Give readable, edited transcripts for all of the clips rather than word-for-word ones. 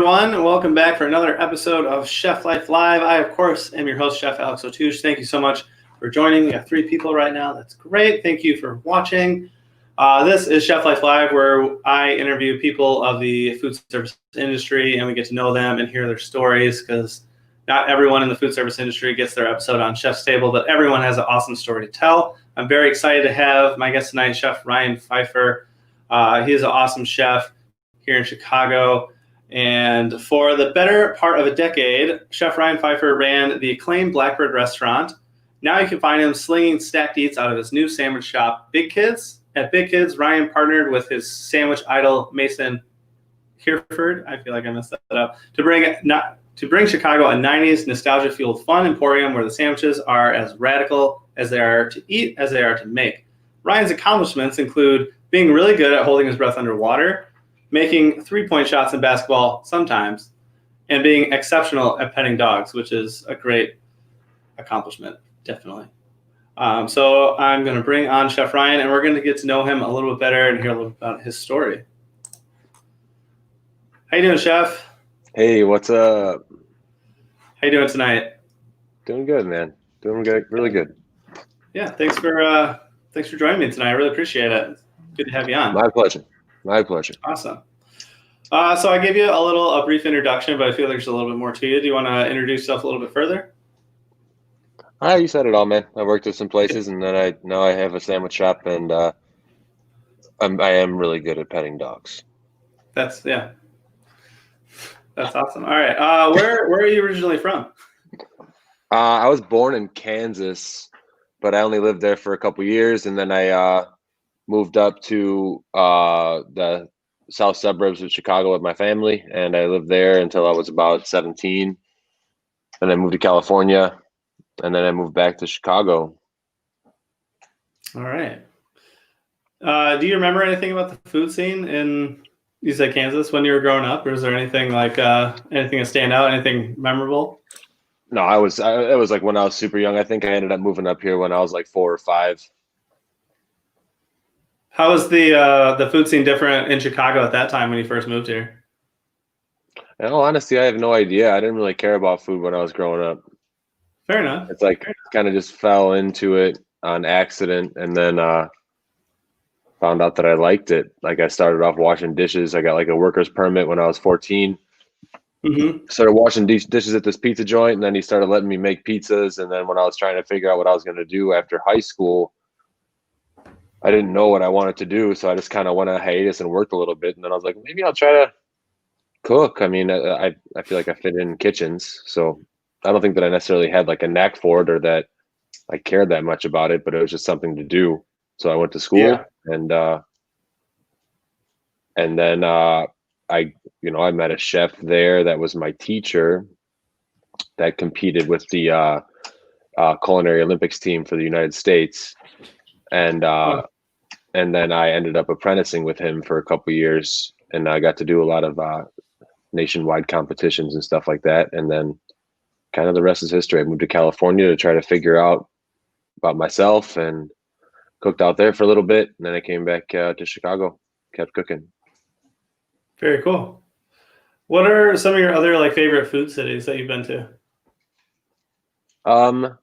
everyone, and welcome back for another episode of Chef Life Live. I, of course, am your host, Chef Alex Ottusch. Thank you so much for joining. We got 3 people right now. That's great. Thank you for watching. This is Chef Life Live, where I interview people of the food service industry, and we get to know them and hear their stories, because not everyone in the food service industry gets their episode on Chef's Table, but everyone has an awesome story to tell. I'm very excited to have my guest tonight, Chef Ryan Pfeiffer. He is an awesome chef here in Chicago. And for the better part of a decade, Chef Ryan Pfeiffer ran the acclaimed Blackbird restaurant. Now you can find him slinging stacked eats out of his new sandwich shop, Big Kids. At Big Kids, Ryan partnered with his sandwich idol, Mason Hereford, I feel like I messed that up, to bring Chicago a 90s nostalgia-fueled fun emporium where the sandwiches are as radical as they are to eat as they are to make. Ryan's accomplishments include being really good at holding his breath underwater, making three-point shots in basketball sometimes, and being exceptional at petting dogs, which is a great accomplishment, definitely. So I'm going to bring on Chef Ryan, and we're going to get to know him a little bit better and hear a little bit about his story. How you doing, Chef? Hey, what's up? How you doing tonight? Doing good, man. Doing good, really good. Yeah, thanks for joining me tonight. I really appreciate it. Good to have you on. My pleasure. My pleasure. Awesome. So I gave you a brief introduction, but I feel like there's a little bit more to you. Do you want to introduce yourself a little bit further? You said it all, man. I worked at some places, and then now I have a sandwich shop, and I am really good at petting dogs. That's awesome. All right. Where are you originally from? I was born in Kansas, but I only lived there for a couple years, and then I moved up to the south suburbs of Chicago with my family, and I lived there until I was about 17, and I moved to California, and then I moved back to Chicago. All right. Do you remember anything about the food scene in, you said, Kansas when you were growing up, or is there anything like anything that stand out, anything memorable? No, it was like when I was super young. I think I ended up moving up here when I was like 4 or 5. How was the food scene different in Chicago at that time when you first moved here? In all honesty, I have no idea. I didn't really care about food when I was growing up. Fair enough. It's like kind of just fell into it on accident, and then found out that I liked it. Like, I started off washing dishes. I got like a worker's permit when I was 14. Mm-hmm. Started washing dishes at this pizza joint, and then he started letting me make pizzas. And then when I was trying to figure out what I was going to do after high school, I didn't know what I wanted to do, so I just kind of went on hiatus and worked a little bit. And then I was like, maybe I'll try to cook. I mean, I feel like I fit in kitchens, so I don't think that I necessarily had like a knack for it or that I cared that much about it, but it was just something to do. So I went to school, and then I met a chef there that was my teacher that competed with the Culinary Olympics team for the United States. And then I ended up apprenticing with him for a couple years, and I got to do a lot of nationwide competitions and stuff like that. And then kind of the rest is history. I moved to California to try to figure out about myself, and cooked out there for a little bit. And then I came back to Chicago, kept cooking. Very cool. What are some of your other like favorite food cities that you've been to?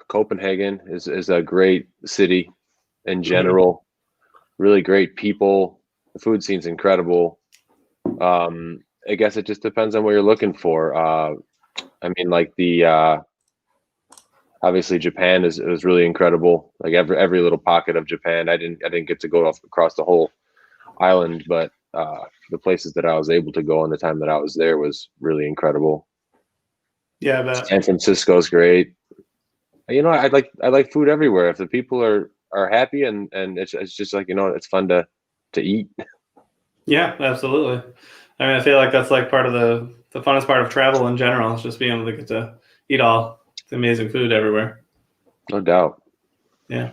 Copenhagen is a great city in general. Really great people. The food scene's incredible. I guess it just depends on what you're looking for. I mean, like obviously Japan is really incredible. Like every little pocket of Japan. I didn't get to go across the whole island, but the places that I was able to go in the time that I was there was really incredible. Yeah, I bet. San Francisco's great. You know, I like food everywhere. If the people are happy and it's just like, you know, it's fun to eat. Yeah, absolutely. I mean, I feel like that's like part of the funnest part of travel in general, is just being able to get to eat all the amazing food everywhere. No doubt. Yeah.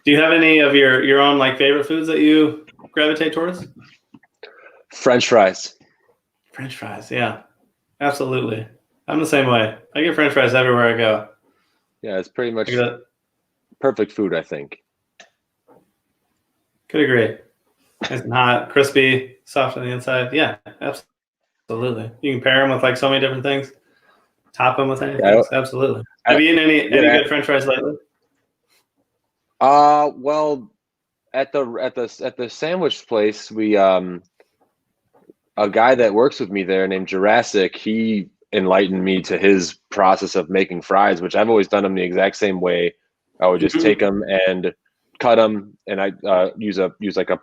Do you have any of your own like favorite foods that you gravitate towards? French fries. French fries, yeah. Absolutely. I'm the same way. I get French fries everywhere I go. Yeah, it's pretty much perfect food, I think. Could agree. Nice and hot, crispy, soft on the inside. Yeah, absolutely. You can pair them with like so many different things. Top them with anything. Absolutely. Have you eaten any good French fries lately? Well, at the sandwich place, we a guy that works with me there named Jurassic, he enlightened me to his process of making fries, which I've always done them the exact same way. I would just take them and cut them, and I use like a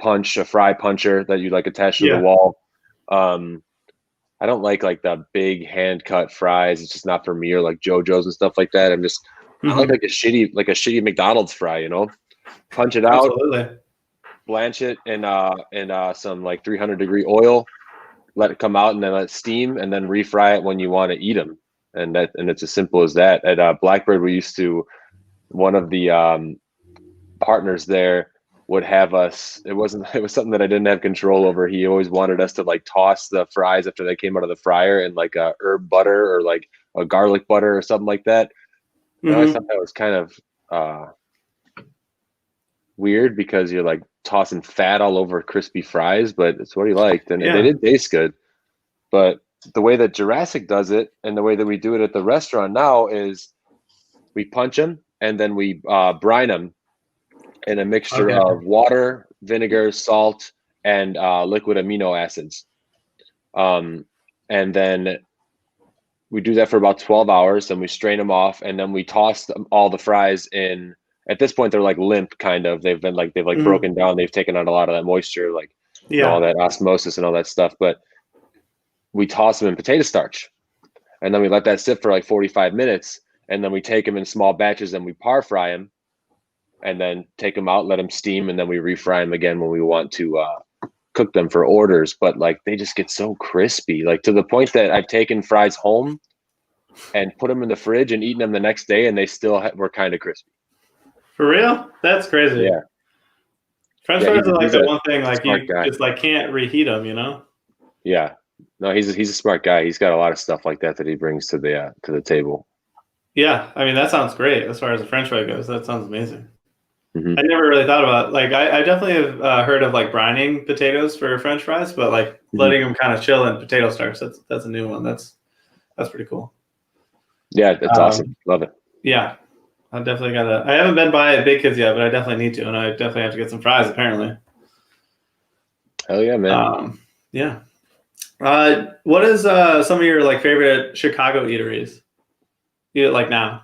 fry puncher that you like attach to the wall. I don't like the big hand cut fries. It's just not for me, or like JoJo's and stuff like that. I like a shitty McDonald's fry, punch it out, blanch it in some like 300-degree oil, let it come out, and then let it steam, and then refry it when you want to eat them. And it's as simple as that. At Blackbird, one of the partners there would have us. It was something that I didn't have control over. He always wanted us to like toss the fries after they came out of the fryer in like a herb butter or like a garlic butter or something like that. And I always thought that was kind of weird, because you're like tossing fat all over crispy fries, but it's what he liked, and they did taste good. But the way that Jurassic does it, and the way that we do it at the restaurant now, is we punch them and then we brine them in a mixture of water, vinegar, salt, and liquid amino acids. And then we do that for about 12 hours. Then we strain them off, and then we toss all the fries in. At this point, they're like limp, kind of. They've broken down. They've taken out a lot of that moisture, all that osmosis and all that stuff. But we toss them in potato starch, and then we let that sit for like 45 minutes. And then we take them in small batches and we par fry them, and then take them out, let them steam, and then we refry them again when we want to cook them for orders. But like, they just get so crispy, like to the point that I've taken fries home and put them in the fridge and eaten them the next day, and they still were kind of crispy. For real? That's crazy. Yeah. French fries are like the one thing, like you just like can't reheat them, Yeah. No, he's a smart guy. He's got a lot of stuff like that he brings to the table. Yeah, I mean, that sounds great as far as the French fry goes. That sounds amazing. I never really thought about it. I definitely have heard of like brining potatoes for French fries, but like letting them kind of chill in potato starch. That's a new one. That's pretty cool. Yeah, that's awesome. Love it. Yeah, I definitely I haven't been by at Big Kids yet, but I definitely need to, and I definitely have to get some fries apparently. Hell yeah, man. Yeah. What is some of your like favorite Chicago eateries? You eat like now?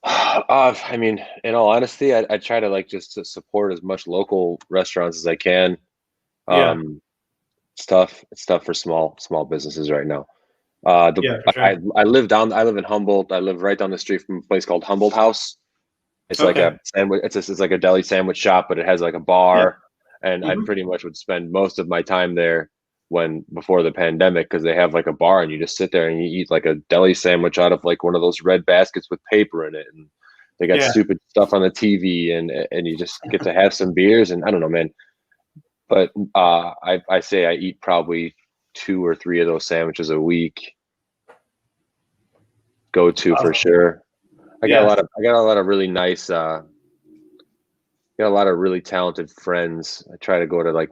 I mean, in all honesty, I try to just to support as much local restaurants as I can. It's tough. It's tough for small businesses right now. For sure. I live in Humboldt. I live right down the street from a place called Humboldt House. It's like a sandwich. It's like a deli sandwich shop, but it has like a bar, and I pretty much would spend most of my time there before the pandemic, because they have like a bar, and you just sit there and you eat like a deli sandwich out of like one of those red baskets with paper in it, and they got stupid stuff on the TV, and you just get to have some beers, and I don't know, man. But I say I eat probably 2 or 3 of those sandwiches a week. Go to for sure. I got a lot of really nice got a lot of really talented friends. I try to go to like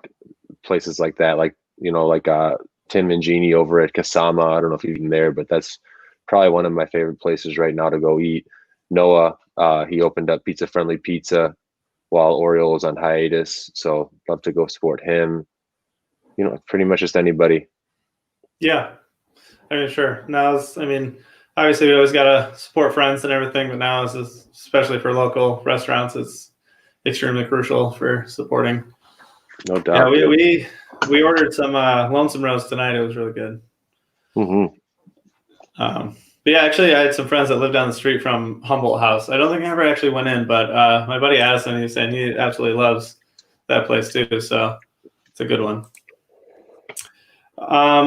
places like that, like Tim Mangini over at Kasama. I don't know if you've been there, but that's probably one of my favorite places right now to go eat. Noah, he opened up Pizza Friendly Pizza while Oriole was on hiatus, so love to go support him. Pretty much just anybody. Yeah, I mean, sure. Obviously we always gotta support friends and everything, but now especially for local restaurants, it's extremely crucial for supporting. No doubt. Yeah, we ordered some Lonesome Rose tonight. It was really good. But yeah, actually, I had some friends that live down the street from Humboldt House. I don't think I ever actually went in, but my buddy Addison, he's saying he absolutely loves that place too. So it's a good one.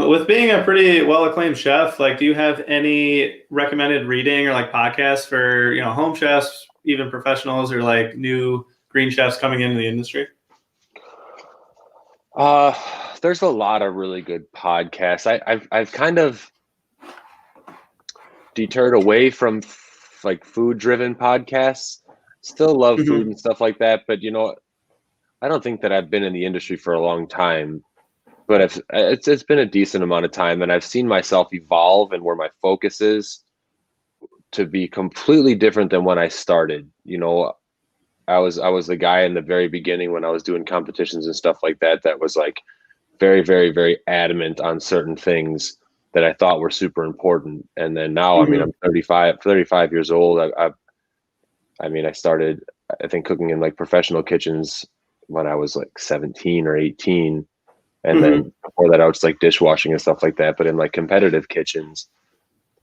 With being a pretty well-acclaimed chef, like, do you have any recommended reading or like podcasts for home chefs, even professionals, or like new green chefs coming into the industry? There's a lot of really good podcasts. I've kind of deterred away from like food-driven podcasts. Still love food and stuff like that, but I don't think that I've been in the industry for a long time but it's been a decent amount of time, and I've seen myself evolve and where my focus is to be completely different than when I started. You know, I was the guy in the very beginning when I was doing competitions and stuff like that was like very, very, very adamant on certain things that I thought were super important. And then now, I mean, I'm 35 years old. I mean, I started, I think, cooking in like professional kitchens when I was like 17 or 18. And then before that, I was like dishwashing and stuff like that, but in like competitive kitchens.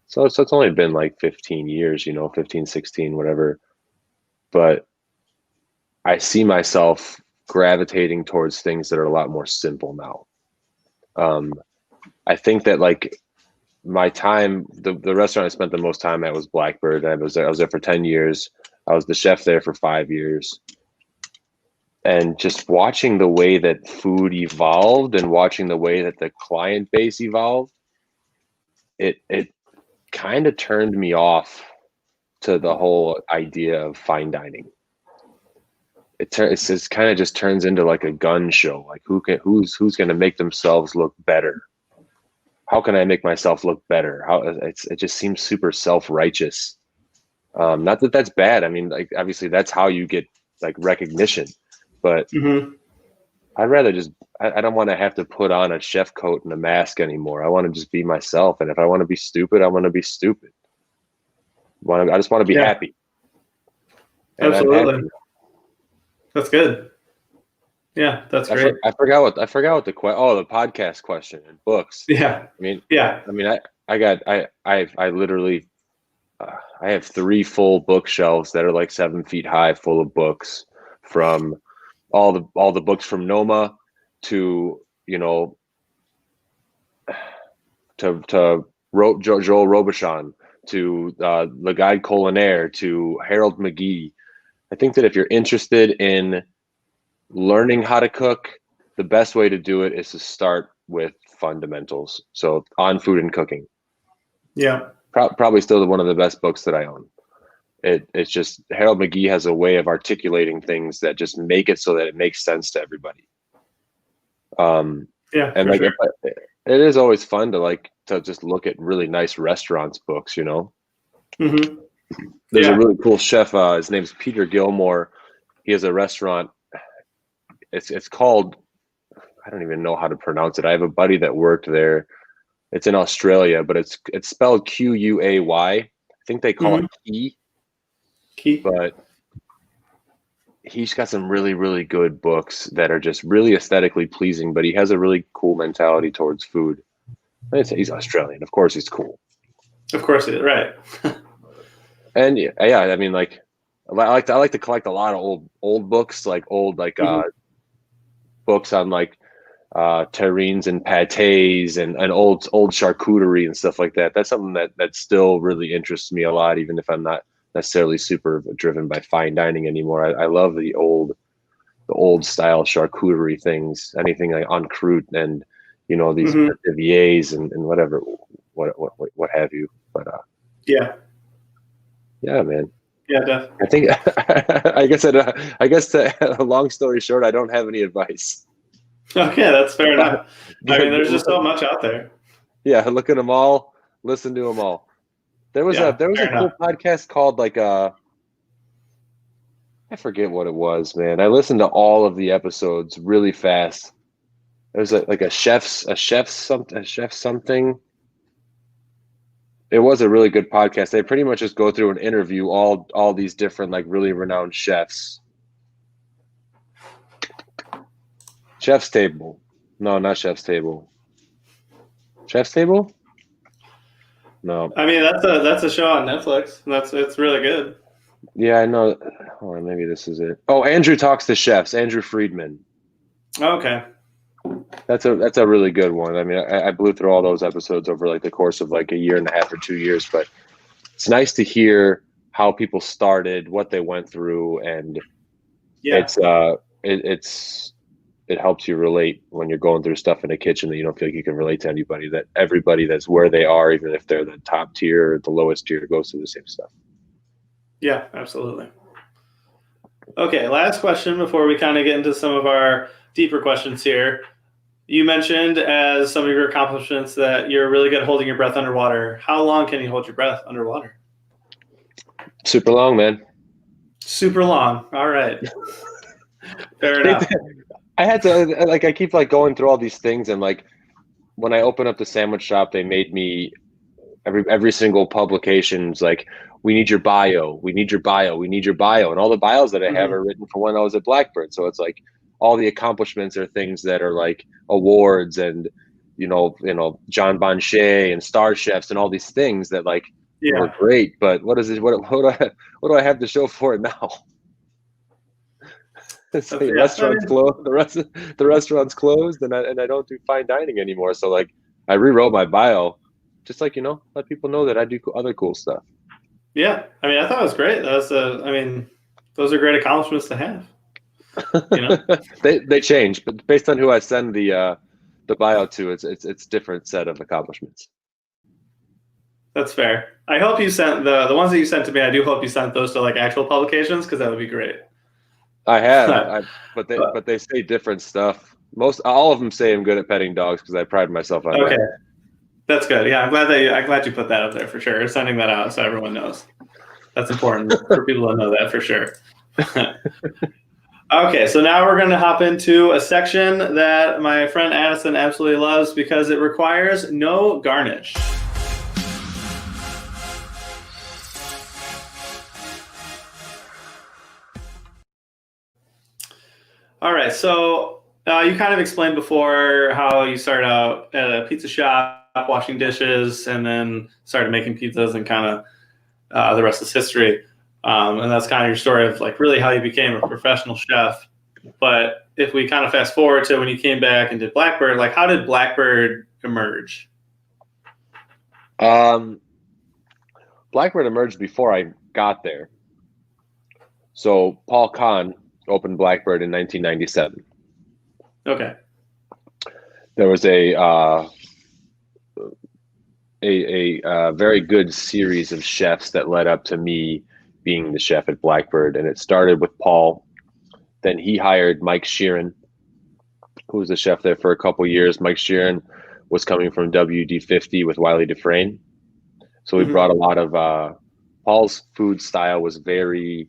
So it's only been like 15 years, you know, 15, 16, whatever. But I see myself gravitating towards things that are a lot more simple now. I think that like my time, the restaurant I spent the most time at was Blackbird. I was there for 10 years. I was the chef there for 5 years. And just watching the way that food evolved and watching the way that the client base evolved, it kind of turned me off to the whole idea of fine dining. It just kind of just turns into like a gun show. Like who's going to make themselves look better? How can I make myself look better? It just seems super self-righteous. Not that that's bad. I mean, like obviously that's how you get like recognition, but I'd rather just, I don't want to have to put on a chef coat and a mask anymore. I want to just be myself. And if I want to be stupid, I want to be stupid. I just want to be happy. And absolutely. I'm happy. That's good. Yeah, that's great. I forgot what the podcast question and books. Yeah. I literally, I have 3 full bookshelves that are like 7 feet high, full of books, from all the books from Noma to, you know, to Joel Robuchon to Le Guide Culinaire to Harold McGee. I think that if you're interested in learning how to cook, the best way to do it is to start with fundamentals. So On Food and Cooking. Yeah. Probably still one of the best books that I own. It's just Harold McGee has a way of articulating things that just make it so that it makes sense to everybody. And like sure. It is always fun to just look at really nice restaurants books, you know. There's a really cool chef. His name's Peter Gilmore. He has a restaurant. It's called, I don't even know how to pronounce it. I have a buddy that worked there. It's in Australia, but it's spelled Quay. I think they call it Key. But he's got some really, really good books that are just really aesthetically pleasing, but he has a really cool mentality towards food. I'd say he's Australian. Of course he's cool. Of course he is, right. And yeah, I mean, like I like to collect a lot of old books, like old books on like terrines and pâtés and old charcuterie and stuff like that. That's something that still really interests me a lot, even if I'm not necessarily super driven by fine dining anymore. I love the old style charcuterie things, anything like en croûte and, you know, these Viers and whatever, what have you. But yeah, man. Yeah, definitely. I think I guess to a long story short, I don't have any advice. Okay, that's fair enough. I mean, there's just so much out there. Yeah, look at them all, listen to them all. There was a cool podcast called I forget what it was, man. I listened to all of the episodes really fast. It was a chef something. It was a really good podcast. They pretty much just go through and interview all these different like really renowned chefs. Chef's Table. No, not Chef's Table. Chef's Table? No. I mean, that's a show on Netflix. It's really good. Yeah, I know. Hold on, maybe this is it. Oh, Andrew Talks to Chefs. Andrew Friedman. Okay. That's a really good one. I mean, I blew through all those episodes over like the course of like a year and a half or 2 years, but it's nice to hear how people started, what they went through, and it helps you relate when you're going through stuff in a kitchen that you don't feel like you can relate to anybody, that everybody that's where they are, even if they're the top tier or the lowest tier, goes through the same stuff. Yeah, absolutely. Okay, last question before we kind of get into some of our deeper questions here. You mentioned as some of your accomplishments that you're really good at holding your breath underwater. How long can you hold your breath underwater? Super long, man. Super long. All right. Fair enough. I had to like I keep like going through all these things, and like when I opened up the sandwich shop, they made me every single publication's like, we need your bio, we need your bio, we need your bio, and all the bios that I have Mm-hmm. are written from when I was at Blackbird. So it's like all the accomplishments are things that are like awards and John Bonchet and Star Chefs and all these things that like were Yeah. great. But what is it? What do I have to show for it now? It's like the Yeah. I restaurant's mean, closed. The restaurant's closed, and I don't do fine dining anymore. So like I rewrote my bio, just like let people know that I do other cool stuff. yeah. I mean, I thought it was great. I mean, those are great accomplishments to have. They change, but based on who I send the bio to, it's different set of accomplishments. That's fair. I hope you sent the ones that you sent to me. I do hope you sent those to like actual publications because that would be great. I have, but they say different stuff. All of them say I'm good at petting dogs because I pride myself on Okay, that. that's good. Yeah, I'm glad you put that up there for sure. Sending that out so everyone knows. That's important for people to know that for sure. Okay, so now we're going to hop into a section that my friend Addison absolutely loves because it requires no garnish. All right, so you kind of explained before how you started out at a pizza shop, washing dishes, and then started making pizzas, and kind of the rest is history. And that's kind of your story of like really how you became a professional chef. But if we kind of fast forward to when you came back and did Blackbird, like how did Blackbird emerge? Blackbird emerged before I got there. So Paul Kahn opened Blackbird in 1997. Okay. There was a very good series of chefs that led up to me being the chef at Blackbird, and it started with Paul. Then he hired Mike Sheeran, who was the chef there for a couple years. Mike Sheeran was coming from WD-50 with Wiley Dufresne, so we brought a lot of Paul's food style was very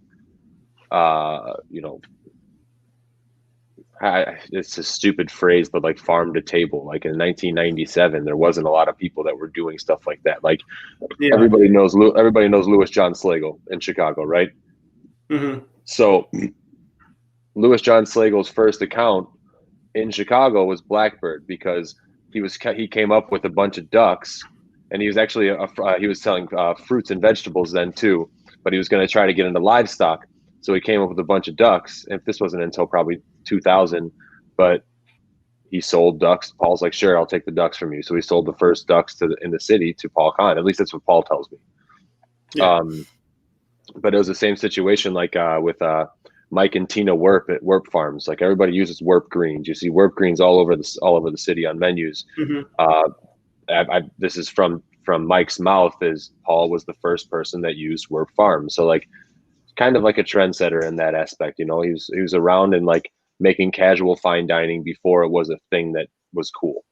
it's a stupid phrase, but like farm to table. Like in 1997, there wasn't a lot of people that were doing stuff like that. Like Yeah. everybody knows Louis John Slagle in Chicago, right? Mm-hmm. So Louis John Slagle's first account in Chicago was Blackbird because he came up with a bunch of ducks, and he was actually he was selling fruits and vegetables then too, but he was going to try to get into livestock. So he came up with a bunch of ducks, and this wasn't until probably 2000, but he sold ducks. Paul's like, sure, I'll take the ducks from you. So he sold the first ducks in the city to Paul Kahn. At least that's what Paul tells me. Yeah. But it was the same situation like with Mike and Tina Werp at Werp Farms. Like everybody uses Werp greens. You see Werp greens all over the city on menus. This is from Mike's mouth. Is Paul was the first person that used Werp Farms. So like kind of like a trendsetter in that aspect. He was around and like making casual fine dining before it was a thing that was cool.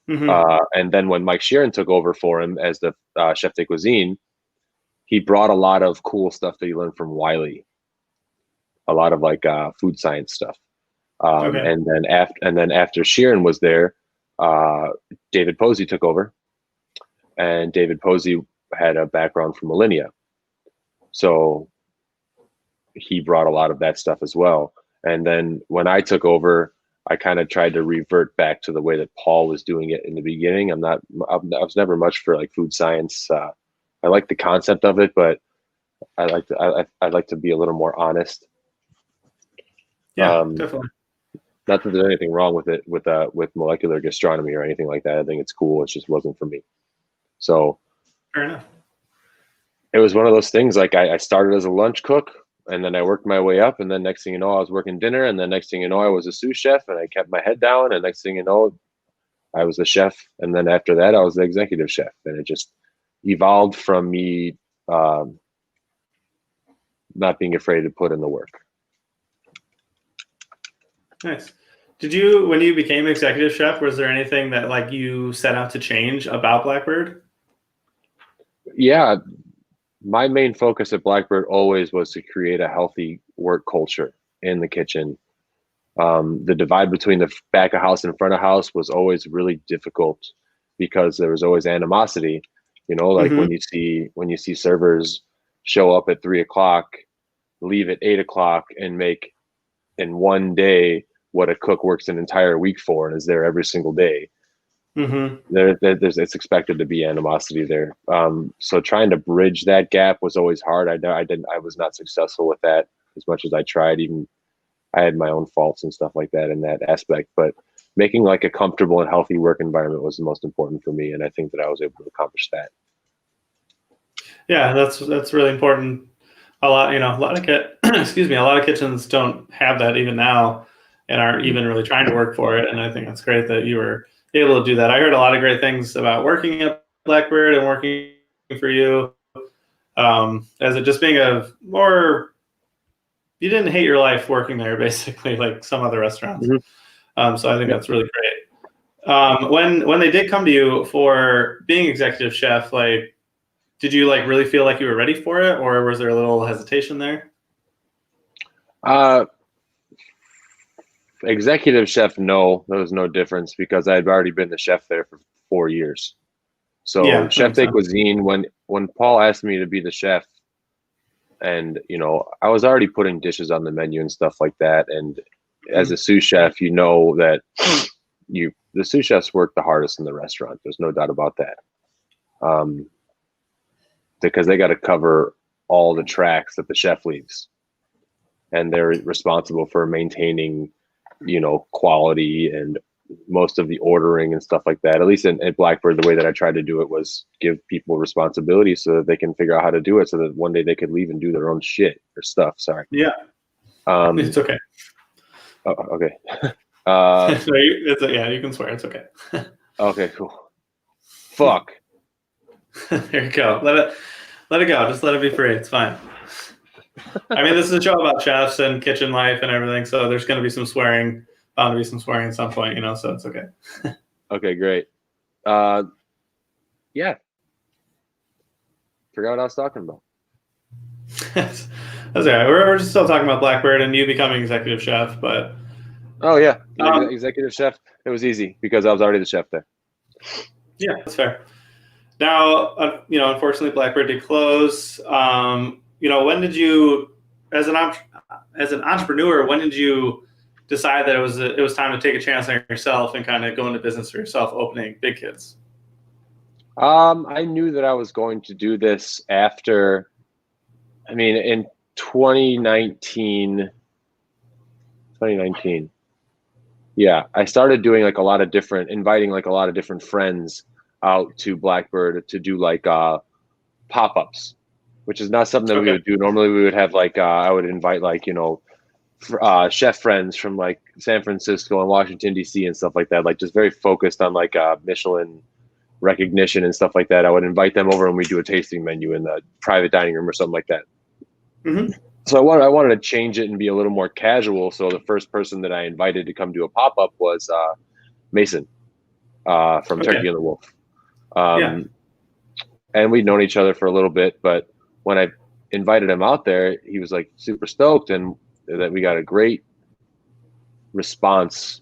And then when Mike Sheeran took over for him as the chef de cuisine, he brought a lot of cool stuff that he learned from Wiley, a lot of like food science stuff. And then after Sheeran was there, David Posey took over, and David Posey had a background from Millennia, so he brought a lot of that stuff as well. And then when I took over, I kind of tried to revert back to the way that Paul was doing it in the beginning. I was never much for like food science. I like the concept of it, but I'd like to be a little more honest. Yeah, definitely. Not that there's anything wrong with it with molecular gastronomy or anything like that. I think it's cool. It just wasn't for me. So Fair enough. it was one of those things. Like I started as a lunch cook, and then I worked my way up, and then next thing you know, I was working dinner, and then next thing you know, I was a sous chef, and I kept my head down, and next thing you know, I was the chef, and then after that, I was the executive chef, and it just evolved from me not being afraid to put in the work. Nice. Did you, when you became executive chef, was there anything that like you set out to change about Blackbird? Yeah, my main focus at Blackbird always was to create a healthy work culture in the kitchen. The divide between the back of house and front of house was always really difficult because there was always animosity. You know, like Mm-hmm. when you see servers show up at 3 o'clock, leave at 8 o'clock, and make in one day what a cook works an entire week for and is there every single day. Mm-hmm. It's expected to be animosity there. So trying to bridge that gap was always hard. I was not successful with that as much as I tried. Even I had my own faults and stuff like that in that aspect, but making like a comfortable and healthy work environment was the most important for me. And I think that I was able to accomplish that. Yeah, that's really important. A lot, a lot of excuse me, a lot of kitchens don't have that even now, and aren't even really trying to work for it. And I think that's great that you were able to do that. I heard a lot of great things about working at Blackbird and working for you, as it just being a more, you didn't hate your life working there, basically, like some other restaurants. So I think that's really great. When they did come to you for being executive chef, like, did you like really feel like you were ready for it, or was there a little hesitation there? Executive chef, no, there was no difference because I had already been the chef there for 4 years. Yeah, So that Chef makes de sense. Cuisine, when Paul asked me to be the chef, and I was already putting dishes on the menu and stuff like that. And as a sous chef, you know that the sous chefs work the hardest in the restaurant. There's no doubt about that. Because they got to cover all the tracks that the chef leaves, and they're responsible for maintaining, quality and most of the ordering and stuff like that. At least at Blackbird, the way that I tried to do it was give people responsibility so that they can figure out how to do it, so that one day they could leave and do their own shit or stuff. Sorry. Yeah, it's okay. Okay. So yeah, you can swear. It's okay. Okay, cool. Fuck. There you go. Let it go. Just let it be free. It's fine. I mean, this is a show about chefs and kitchen life and everything, so there's going to be some swearing. Bound to be some swearing at some point, so it's okay. Okay, great. Yeah. Forgot what I was talking about. That's okay. We're just still talking about Blackbird and you becoming executive chef, but Oh yeah, executive chef. It was easy because I was already the chef there. Yeah, that's fair. Now, unfortunately, Blackbird did close. When did you, as an entrepreneur, when did you decide that it was time to take a chance on yourself and kind of go into business for yourself, opening Big Kids? I knew that I was going to do this after, in 2019, yeah, I started doing inviting like a lot of different friends out to Blackbird to do like pop-ups, which is not something that we would do. Normally we would have I would invite chef friends from like San Francisco and Washington, D.C. and stuff like that, like just very focused on Michelin recognition and stuff like that. I would invite them over and we do a tasting menu in the private dining room or something like that. Mm-hmm. So I wanted to change it and be a little more casual. So the first person that I invited to come do a pop-up was Mason from Turkey and the Wolf. And we'd known each other for a little bit, but when I invited him out there, he was like super stoked, and that we got a great response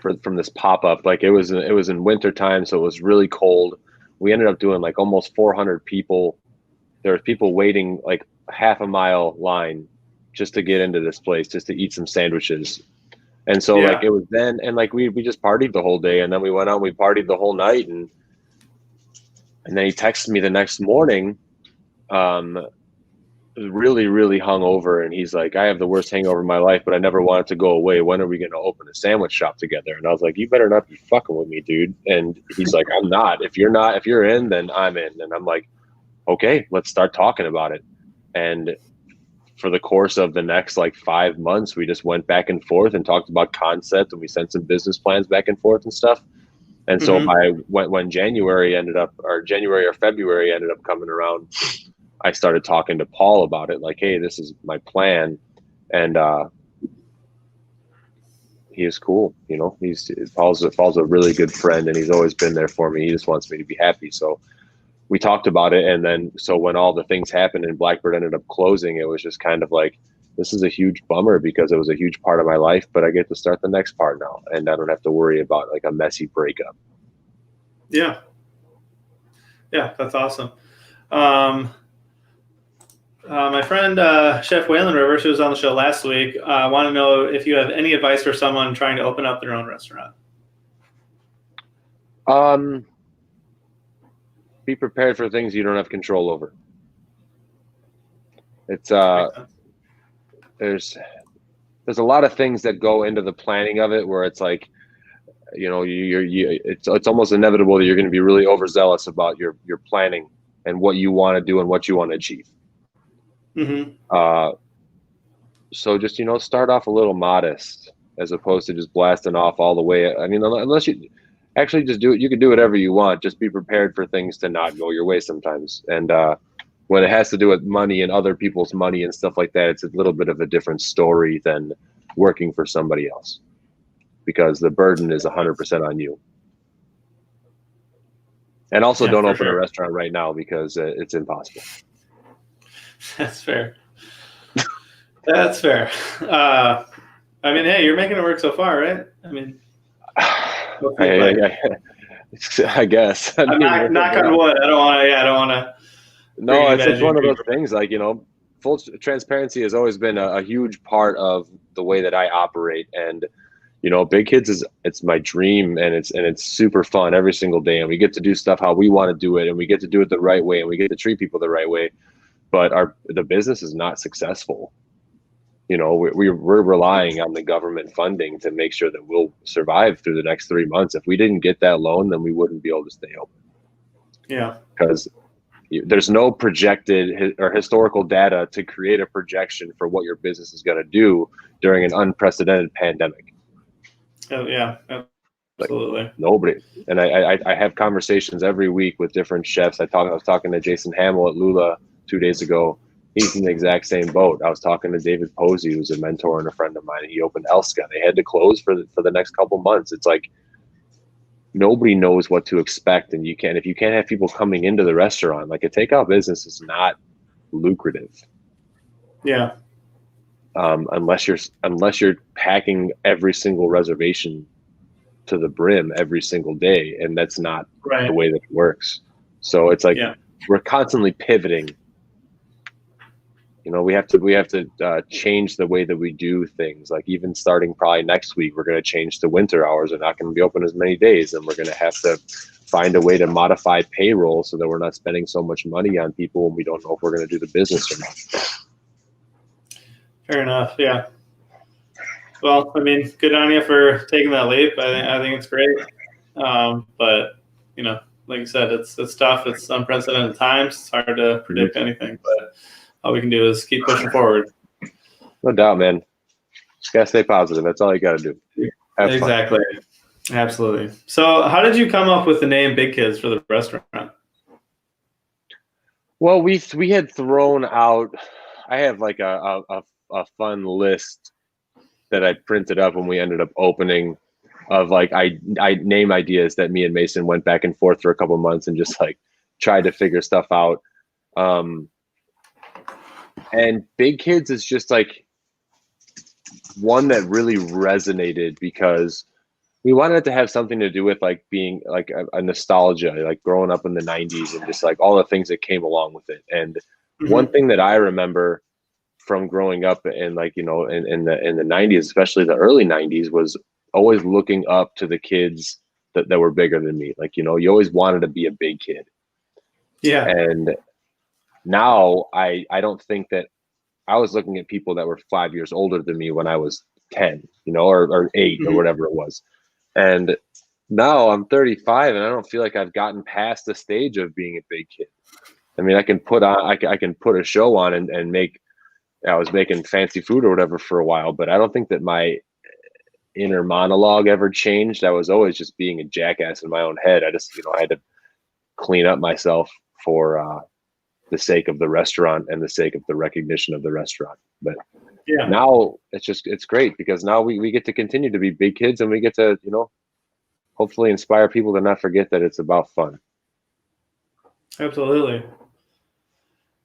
from this pop-up. Like it was in winter time, so it was really cold. We ended up doing like almost 400 people. There were people waiting like half a mile line just to get into this place, just to eat some sandwiches. And so it was then, and we just partied the whole day, and then we went out and we partied the whole night, and then he texted me the next morning, really, really hungover, and he's like, "I have the worst hangover of my life, but I never wanted to go away. When are we going to open a sandwich shop together?" And I was like, "You better not be fucking with me, dude." And he's like, "I'm not. If you're in, then I'm in." And I'm like, "Okay, let's start talking about it." And for the course of the next 5 months, we just went back and forth and talked about concept, and we sent some business plans back and forth and stuff. And so when January or February ended up coming around, I started talking to Paul about it, like, "Hey, this is my plan." And he is cool. You know, Paul's a really good friend, and he's always been there for me. He just wants me to be happy. So we talked about it, and then so when all the things happened and Blackbird ended up closing, it was just kind of like, this is a huge bummer because it was a huge part of my life, but I get to start the next part now, and I don't have to worry about like a messy breakup. Yeah. Yeah, that's awesome. My friend Chef Waylon Rivers, who was on the show last week, want to know if you have any advice for someone trying to open up their own restaurant. Be prepared for things you don't have control over. It's there's a lot of things that go into the planning of it where it's like, you know, it's almost inevitable that you're going to be really overzealous about your planning and what you want to do and what you want to achieve. Mm-hmm. So just, you know, start off a little modest as opposed to just blasting off all the way. I mean, unless you actually just do it, you can do whatever you want. Just be prepared for things to not go your way sometimes. And when it has to do with money and other people's money and stuff like that, it's a little bit of a different story than working for somebody else, because the burden is 100% on you. And also don't open a restaurant right now because it's impossible. That's fair. That's fair. I mean, hey, you're making it work so far, right? I mean, I guess. I'm knock on wood. I don't want to. No, it's one of those things. Like, you know, full transparency has always been a huge part of the way that I operate. And, you know, Big Kids it's my dream, and it's super fun every single day. And we get to do stuff how we want to do it, and we get to do it the right way, and we get to treat people the right way. But the business is not successful. You know, we're relying on the government funding to make sure that we'll survive through the next 3 months. If we didn't get that loan, then we wouldn't be able to stay open. Yeah. Because there's no projected or historical data to create a projection for what your business is going to do during an unprecedented pandemic. Oh, yeah, absolutely. Like, nobody. And I have conversations every week with different chefs. I was talking to Jason Hamill at Lula 2 days ago. He's in the exact same boat. I was talking to David Posey, who's a mentor and a friend of mine. He opened Elska. They had to close for the next couple months. It's like, nobody knows what to expect, and if you can't have people coming into the restaurant, like, a takeout business is not lucrative. Yeah. Unless you're packing every single reservation to the brim every single day, and that's not the way that it works. So it's like, we're constantly pivoting. You know, we have to change the way that we do things. Like, even starting probably next week, we're going to change to winter hours. We're not going to be open as many days, and we're going to have to find a way to modify payroll so that we're not spending so much money on people when we don't know if we're going to do the business or not. Fair enough. Yeah. Well, I mean, good on you for taking that leap. I think it's great. But, you know, like you said, it's tough. It's unprecedented times. It's hard to predict anything, but all we can do is keep pushing forward. No doubt, man. Just gotta stay positive. That's all you gotta do. Have exactly. Fun. Absolutely. So how did you come up with the name Big Kids for the restaurant? Well, we had thrown out, I have like a fun list that I printed up when we ended up opening, of like, I name ideas that me and Mason went back and forth for a couple of months and just like tried to figure stuff out. And Big Kids is just like one that really resonated because we wanted it to have something to do with like being like a nostalgia, like growing up in the 90s and just like all the things that came along with it. And one thing that I remember from growing up in, like, you know, in the 90s, especially the early 90s, was always looking up to the kids that were bigger than me. Like, you know, you always wanted to be a big kid. Yeah. And now I don't think that I was looking at people that were 5 years older than me when I was 10, you know, or 8 or whatever it was. And now I'm 35 and I don't feel like I've gotten past the stage of being a big kid. I mean, I can put a show on and make, I was making fancy food or whatever for a while, but I don't think that my inner monologue ever changed. I was always just being a jackass in my own head. I just, you know, I had to clean up myself for the sake of the restaurant and the sake of the recognition of the restaurant. But Yeah. now it's great because now we get to continue to be big kids, and we get to, hopefully inspire people to not forget that it's about fun. Absolutely.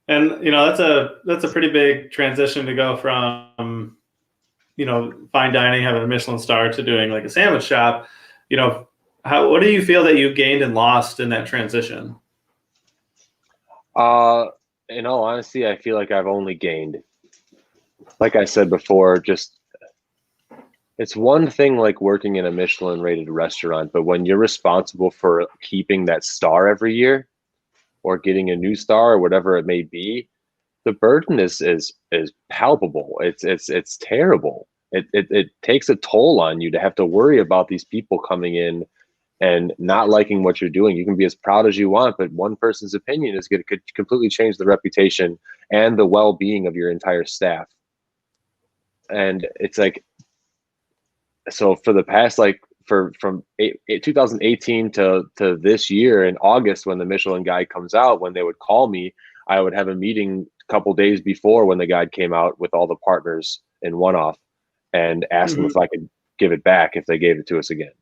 And that's a pretty big transition to go from fine dining, having a Michelin star, to doing like a sandwich shop. What do you feel that you gained and lost in that transition? In all honesty, I feel like I've only gained. Like I said before, just it's one thing like working in a Michelin rated restaurant, but when you're responsible for keeping that star every year or getting a new star or whatever it may be, the burden is palpable. It's terrible. It takes a toll on you to have to worry about these people coming in and not liking what you're doing. You can be as proud as you want, but one person's opinion is going to completely change the reputation and the well-being of your entire staff. And it's like, so for the past, like from 2018 to this year in August, when the Michelin guide comes out, when they would call me, I would have a meeting a couple days before when the guide came out with all the partners in one-off and ask them if I could give it back if they gave it to us again.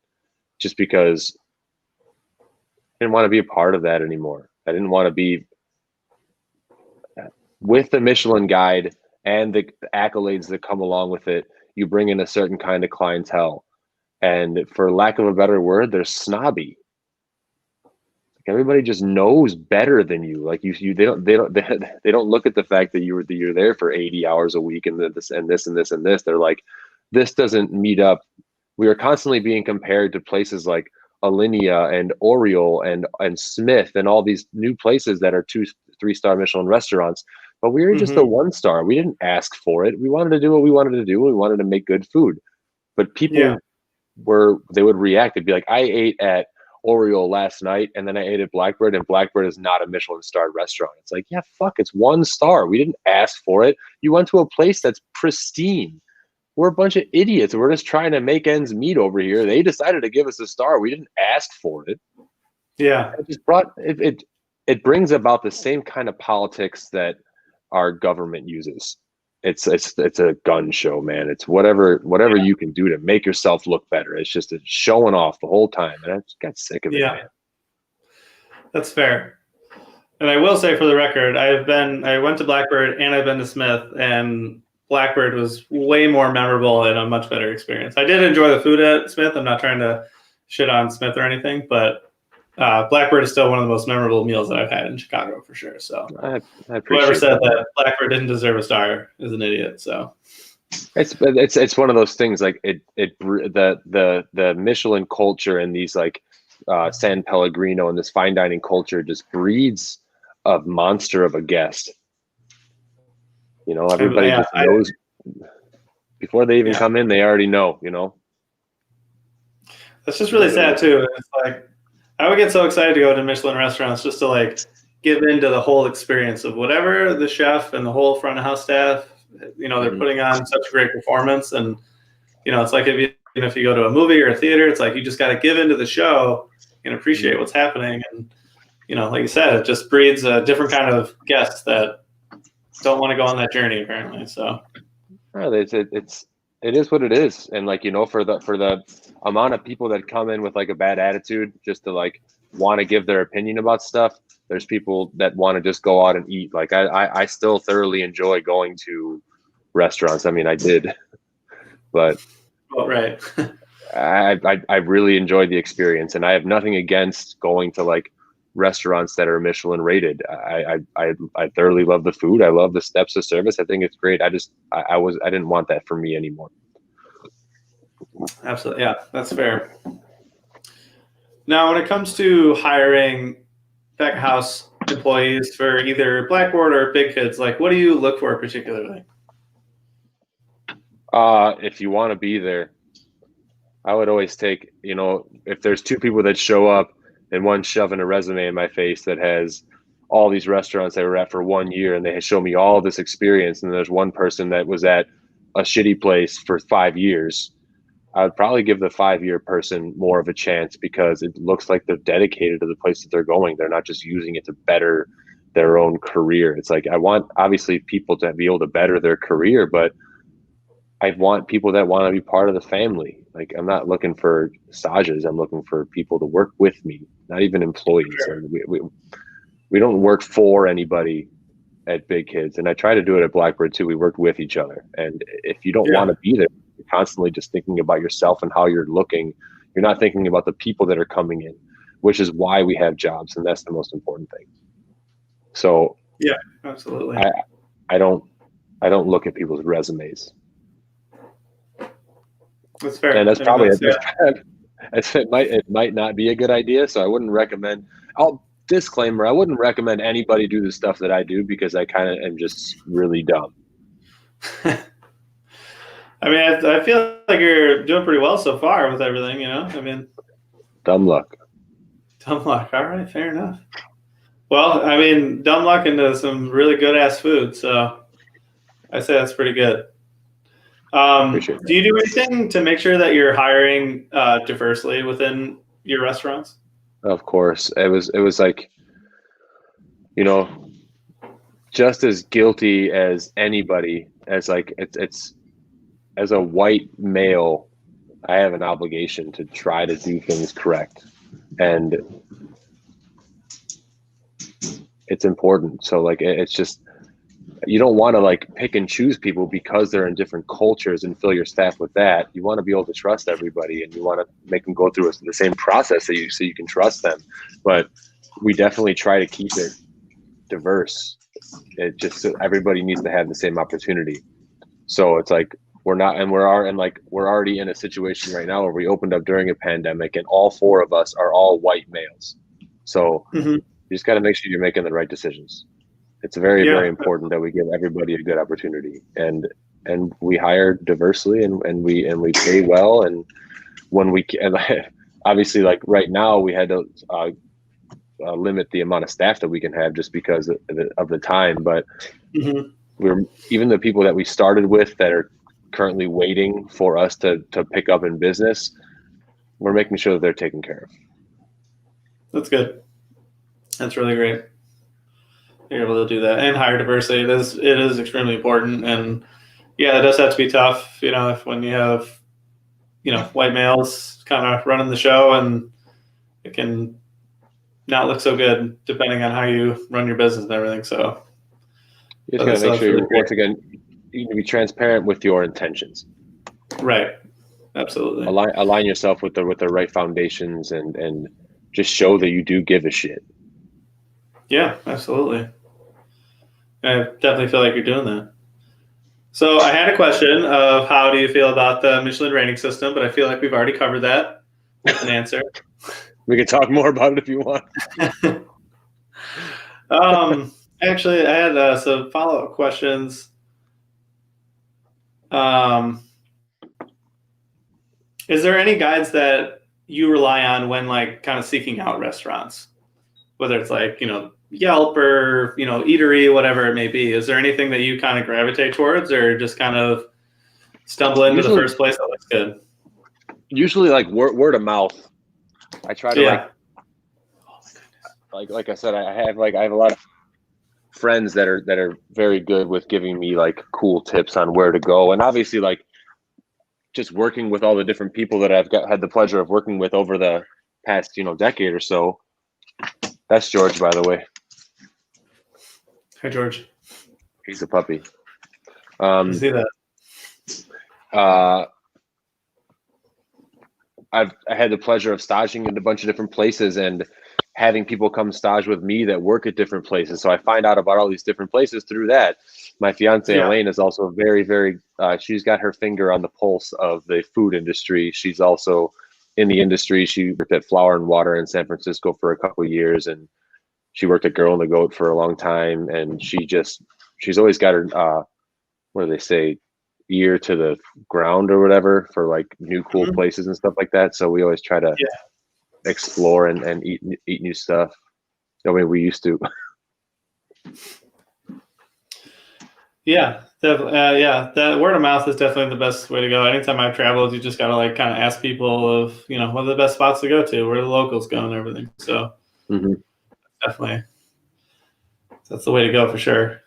Just because I didn't want to be a part of that anymore. I didn't want to be with the Michelin guide and the accolades that come along with it. You bring in a certain kind of clientele, and for lack of a better word, they're snobby. Like everybody just knows better than you. Like they don't look at the fact that you're there for 80 hours a week and this and this and this and this. They're like, this doesn't meet up. We are constantly being compared to places like Alinea and Oriole and Smith and all these new places that are 2-3-star Michelin restaurants. But we were just a 1-star. We didn't ask for it. We wanted to do what we wanted to do. We wanted to make good food. But people they would react. They'd be like, I ate at Oriole last night and then I ate at Blackbird, and Blackbird is not a Michelin starred restaurant. It's like, yeah, fuck, it's 1 star. We didn't ask for it. You went to a place that's pristine. We're a bunch of idiots. We're just trying to make ends meet over here. They decided to give us a star. We didn't ask for it. Yeah. It just brought it brings about the same kind of politics that our government uses. It's a gun show, man. It's whatever you can do to make yourself look better. It's just showing off the whole time. And I just got sick of it, man. That's fair. And I will say, for the record, I went to Blackbird and I've been to Smith, and Blackbird was way more memorable and a much better experience. I did enjoy the food at Smith. I'm not trying to shit on Smith or anything, but Blackbird is still one of the most memorable meals that I've had in Chicago for sure. So I whoever said that Blackbird didn't deserve a star is an idiot. So it's one of those things, like the Michelin culture and these like San Pellegrino and this fine dining culture just breeds a monster of a guest. Everybody just knows before they even come in. They already know. That's just really sad too. It's like, I would get so excited to go to Michelin restaurants just to like give into the whole experience of whatever the chef and the whole front of house staff, they're putting on such a great performance. And, it's like if you go to a movie or a theater, it's like, you just got to give into the show and appreciate what's happening. And, like you said, it just breeds a different kind of guests that don't want to go on that journey apparently. So it is what it is. And like, for the amount of people that come in with like a bad attitude just to like want to give their opinion about stuff, there's people that want to just go out and eat. Like I still thoroughly enjoy going to restaurants. I mean, I did, but right. I really enjoyed the experience, and I have nothing against going to like restaurants that are Michelin rated. I thoroughly love the food. I love the steps of service. I think it's great. I didn't want that for me anymore. Absolutely. Yeah, that's fair. Now, when it comes to hiring back of house employees for either Blackbird or Big Kids, like what do you look for particularly? If you want to be there, I would always take, if there's 2 people that show up and one shoving a resume in my face that has all these restaurants they were at for 1 year and they show me all this experience, and there's one person that was at a shitty place for 5 years, I would probably give the 5-year person more of a chance because it looks like they're dedicated to the place that they're going. They're not just using it to better their own career. It's like, I want obviously people to be able to better their career, but I want people that want to be part of the family. Like, I'm not looking for stages. I'm looking for people to work with me, not even employees. Sure. And we don't work for anybody at Big Kids. And I try to do it at Blackbird too. We worked with each other. And if you don't want Yeah. to be there, you're constantly just thinking about yourself and how you're looking. You're not thinking about the people that are coming in, which is why we have jobs. And that's the most important thing. So Yeah, absolutely. I don't look at people's resumes. That's fair. And that's I mean, probably that's, it might not be a good idea. So I wouldn't recommend. Disclaimer: I wouldn't recommend anybody do the stuff that I do because I kind of am just really dumb. I mean, I feel like you're doing pretty well so far with everything. You know, I mean, Dumb luck. dumb luck. All right, fair enough. Well, I mean, dumb luck into some really good ass food. So I say that's pretty good. Appreciate Do you do anything to make sure that you're hiring diversely within your restaurants? Of course, it was like, you know, just as guilty as anybody. As like it's as a white male, I have an obligation to try to do things correct, and it's important. So like it's just, you don't want to like pick and choose people because they're in different cultures and fill your staff with that. You want to be able to trust everybody, and you want to make them go through the same process so you can trust them. But we definitely try to keep it diverse. It just, so everybody needs to have the same opportunity. So it's like we're already in a situation right now where we opened up during a pandemic, and all four of us are all white males. So you just got to make sure you're making the right decisions. It's very, very important that we give everybody a good opportunity, and we hire diversely, and we pay well. And when we can, obviously, like right now, we had to limit the amount of staff that we can have just because of the time. But we're, even the people that we started with that are currently waiting for us to pick up in business, we're making sure that they're taken care of. That's good. That's really great. You're able to do that and hire diversity. It is extremely important, and yeah, it does have to be tough. You know, if when you have, you know, white males kind of running the show, and it can not look so good depending on how you run your business and everything. So you just got to make sure you're, once again, you need to be transparent with your intentions. Right. Absolutely. Align yourself with the right foundations, and just show that you do give a shit. Yeah, absolutely. I definitely feel like you're doing that. So I had a question of how do you feel about the Michelin rating system, but I feel like we've already covered that with an answer. We can talk more about it if you want. Actually, I had some follow-up questions. Is there any guides that you rely on when like kind of seeking out restaurants, whether it's like, you know, Yelp or, you know, Eatery, whatever it may be? Is there anything that you kind of gravitate towards, or just kind of stumble into the first place that looks good? Usually like word of mouth. I try to like I said, I have a lot of friends that are very good with giving me like cool tips on where to go. And obviously like just working with all the different people that I've had the pleasure of working with over the past, you know, decade or so. That's George, by the way. Hi, George. He's a puppy. I see that. I had the pleasure of staging in a bunch of different places and having people come stage with me that work at different places. So I find out about all these different places through that. My fiance, Elaine, is also very, very, she's got her finger on the pulse of the food industry. She's also in the industry. She worked at Flour and Water in San Francisco for a couple of years, and she worked at Girl and the Goat for a long time. And she's always got her, what do they say, ear to the ground or whatever for like new cool places and stuff like that. So we always try to explore and eat new stuff. I mean, we used to. Yeah, that word of mouth is definitely the best way to go. Anytime I've traveled, you just gotta like kind of ask people of, you know, what are the best spots to go to, where the locals go and everything. So definitely, that's the way to go for sure.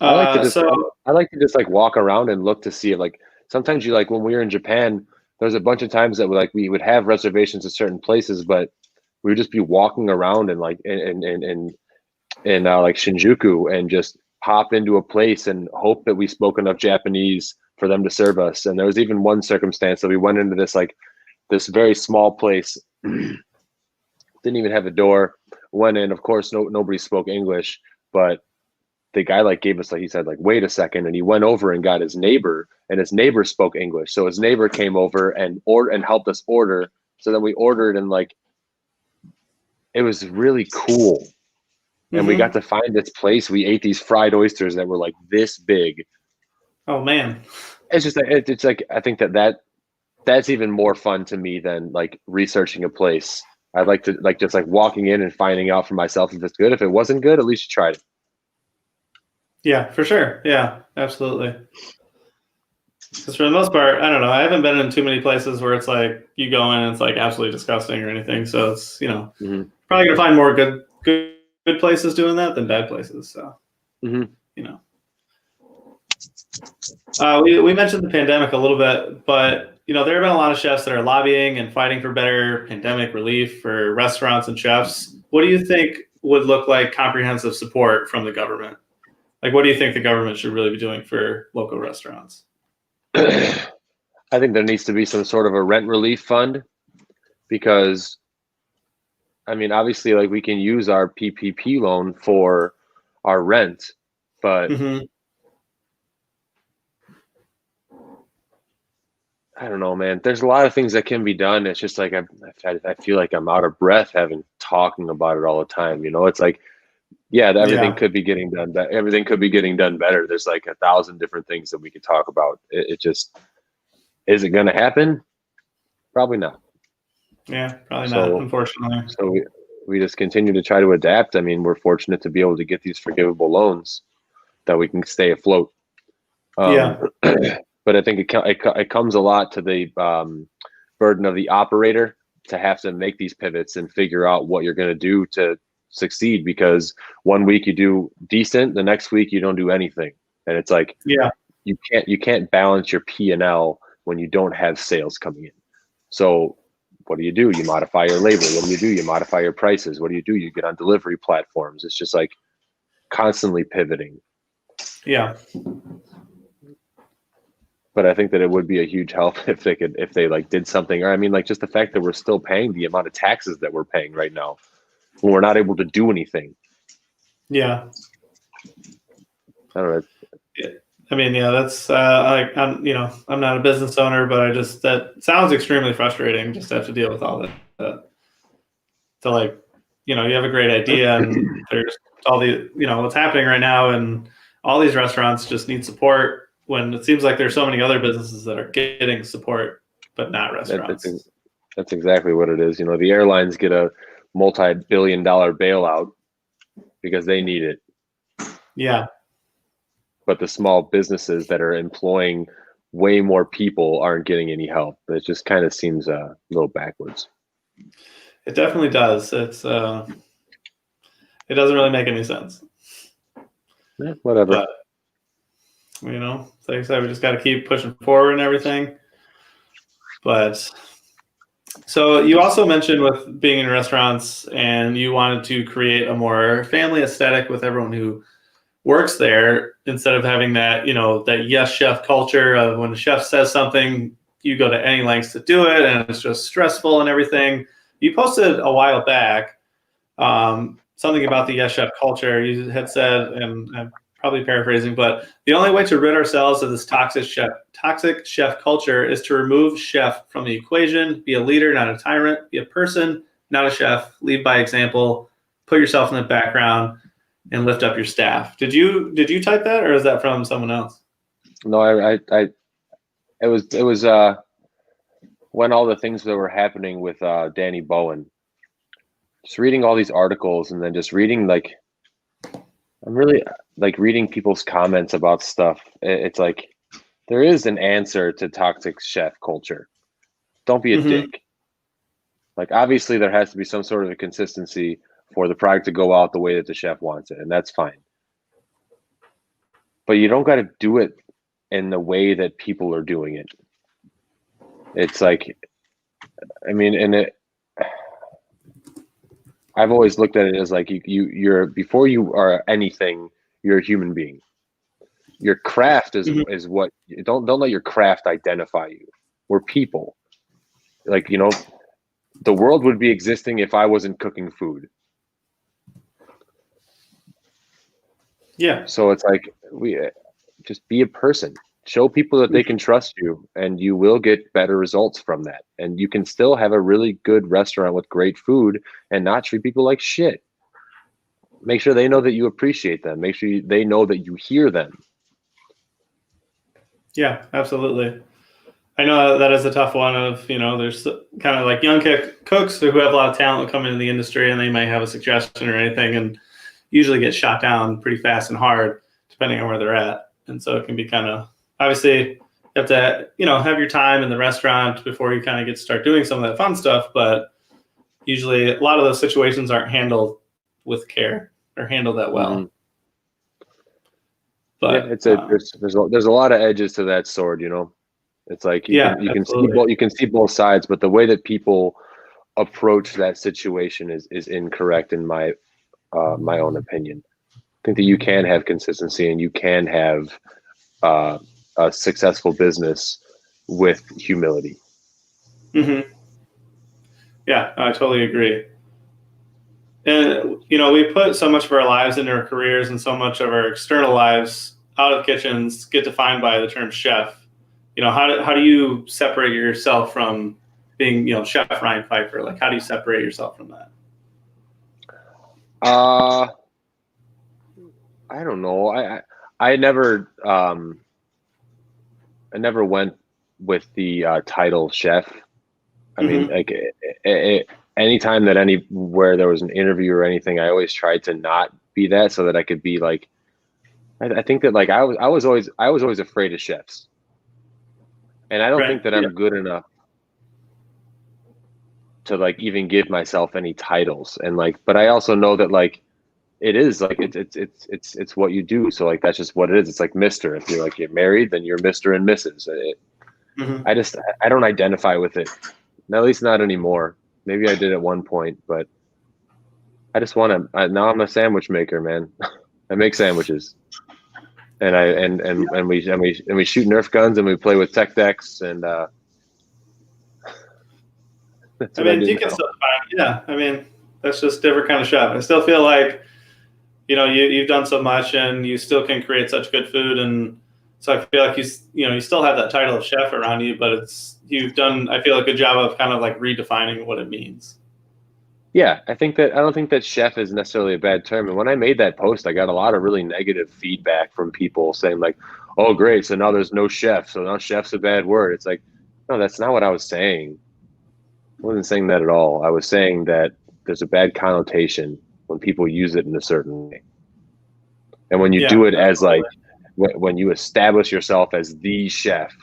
I like to just So I like to just like walk around and look to see if like sometimes you like when we were in Japan, there was a bunch of times that we would have reservations at certain places, but we would just be walking around and like in like Shinjuku and just pop into a place and hope that we spoke enough Japanese for them to serve us. And there was even one circumstance that we went into this very small place, didn't even have a door. Went in, of course, nobody spoke English, but the guy like gave us like he said like wait a second, and he went over and got his neighbor, and his neighbor spoke English, so his neighbor came over and helped us order. So then we ordered, and like it was really cool. And we got to find this place. We ate these fried oysters that were like this big. oh man. It's just like it's like I think that's even more fun to me than like researching a place. I'd like to like just like walking in and finding out for myself if it's good. If it wasn't good, at least you tried it. Yeah, for sure. Yeah, absolutely. Because for the most part, I don't know. I haven't been in too many places where it's like you go in and it's like absolutely disgusting or anything. So it's probably gonna find more good places doing that than bad places. So we mentioned the pandemic a little bit, but there have been a lot of chefs that are lobbying and fighting for better pandemic relief for restaurants and chefs. What do you think would look like comprehensive support from the government? Like, what do you think the government should really be doing for local restaurants? I think there needs to be some sort of a rent relief fund because, I mean, obviously, like we can use our PPP loan for our rent, but I don't know, man. There's a lot of things that can be done. It's just like I feel like I'm out of breath talking about it all the time. It's like, yeah, everything could be getting done. Everything could be getting done better. There's like 1,000 different things that we could talk about. It just, is it going to happen? Probably not. Yeah, probably not, unfortunately. So we just continue to try to adapt. I mean, we're fortunate to be able to get these forgivable loans that we can stay afloat. But I think it comes a lot to the burden of the operator to have to make these pivots and figure out what you're going to do to succeed, because one week you do decent, the next week you don't do anything, and it's like you can't balance your P&L when you don't have sales coming in. So what do? You modify your labor. What do? You modify your prices. What do? You get on delivery platforms. It's just like constantly pivoting. Yeah. But I think that it would be a huge help if they like did something. Or I mean, like just the fact that we're still paying the amount of taxes that we're paying right now when we're not able to do anything. Yeah. I don't know. I mean, yeah, that's I'm not a business owner, but that sounds extremely frustrating just to have to deal with all that. So like, you have a great idea and there's all the, what's happening right now, and all these restaurants just need support when it seems like there's so many other businesses that are getting support, but not restaurants. That's exactly what it is. The airlines get a multi-billion-dollar bailout because they need it. Yeah. But the small businesses that are employing way more people aren't getting any help. It just kind of seems a little backwards. It definitely does. It doesn't really make any sense. Yeah, whatever. But, like I said, we just got to keep pushing forward and everything. But so you also mentioned with being in restaurants and you wanted to create a more family aesthetic with everyone who works there, instead of having that, that yes chef culture of when the chef says something, you go to any lengths to do it and it's just stressful and everything. You posted a while back something about the yes chef culture. You had said, and I'm probably paraphrasing, but the only way to rid ourselves of this toxic chef culture is to remove chef from the equation. Be a leader, not a tyrant. Be a person, not a chef. Lead by example. Put yourself in the background and lift up your staff. Did you type that, or is that from someone else? No, it was when all the things that were happening with Danny Bowen. Just reading all these articles and then just reading I'm really like reading people's comments about stuff. It's like there is an answer to toxic chef culture. Don't be a dick. Like obviously there has to be some sort of a consistency for the product to go out the way that the chef wants it, and that's fine. but you don't got to do it in the way that people are doing it. It's like, I mean, I've always looked at it as like you're before you are anything, you're a human being. Your craft is what, don't let your craft identify you. We're people. Like, you know, the world would be existing if I wasn't cooking food. Yeah. So it's like, we just be a person. Show people that they can trust you, and you will get better results from that. And you can still have a really good restaurant with great food and not treat people like shit. Make sure they know that you appreciate them. Make sure they know that you hear them. Yeah, absolutely. I know that is a tough one of, you know, there's kind of like young cooks who have a lot of talent will come into the industry and they might have a suggestion or anything and usually get shot down pretty fast and hard depending on where they're at. And so it can be kind of, obviously you have to, you know, have your time in the restaurant before you kind of get to start doing some of that fun stuff. But usually a lot of those situations aren't handled with care or handled that well. Mm-hmm. But yeah, there's a lot of edges to that sword, you know. It's like you can see both sides, but the way that people approach that situation is incorrect in my my own opinion. I think that you can have consistency and you can have a successful business with humility. Mm-hmm. Yeah, I totally agree. And, you know, we put so much of our lives into our careers and so much of our external lives out of kitchens get defined by the term chef. You know, how do you separate yourself from being, you know, Chef Ryan Pfeiffer? Like, how do you separate yourself from that? I don't know. I never went with the title chef. I mean, like anytime that anywhere there was an interview or anything, I always tried to not be that so that I could be like, I think that like I was always afraid of chefs. And I don't think that I'm good enough to like even give myself any titles. And like, but I also know that like it is like it's what you do. So like that's just what it is. It's like Mr. If you're like you're married, then you're Mr. and Mrs. I don't identify with it. At least not anymore. Maybe I did at one point, but I just want to. Now I'm a sandwich maker, man. I make sandwiches. And we shoot Nerf guns and we play with tech decks and I mean, you can still find, yeah. I mean, that's just a different kind of chef. I still feel like, you know, you've done so much and you still can create such good food, and so I feel like you still have that title of chef around you, but you've done, I feel, a good job of kind of like redefining what it means. Yeah, I don't think that chef is necessarily a bad term. And when I made that post, I got a lot of really negative feedback from people saying like, "Oh, great, so now there's no chef, so now chef's a bad word." It's like, no, that's not what I was saying. I wasn't saying that at all. I was saying that there's a bad connotation when people use it in a certain way, and when you do it as like when you establish yourself as the chef.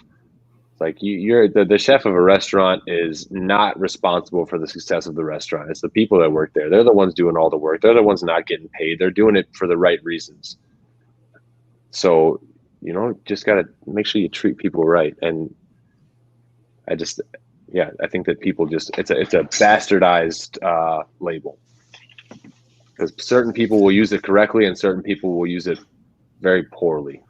Like you're the chef of a restaurant is not responsible for the success of the restaurant. It's the people that work there. They're the ones doing all the work. They're the ones not getting paid. They're doing it for the right reasons. So, you know, just got to make sure you treat people right. And I think that people just, it's a bastardized label, because certain people will use it correctly and certain people will use it very poorly.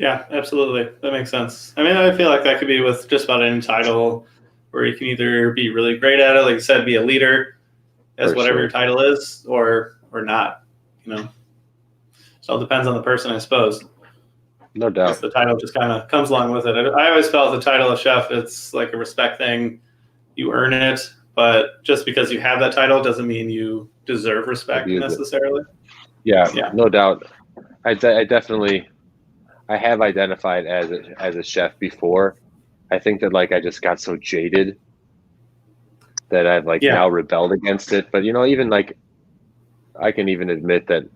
Yeah, absolutely. That makes sense. I mean, I feel like that could be with just about any title, where you can either be really great at it, like you said, be a leader as whatever your title is, or not, you know. So it depends on the person, I suppose. No doubt. The title just kind of comes along with it. I always felt the title of chef, it's like a respect thing. You earn it, but just because you have that title doesn't mean you deserve respect necessarily. Yeah, no doubt. I definitely, I have identified as a chef before. I think that like I just got so jaded that I've like now rebelled against it. But you know, even like I can even admit that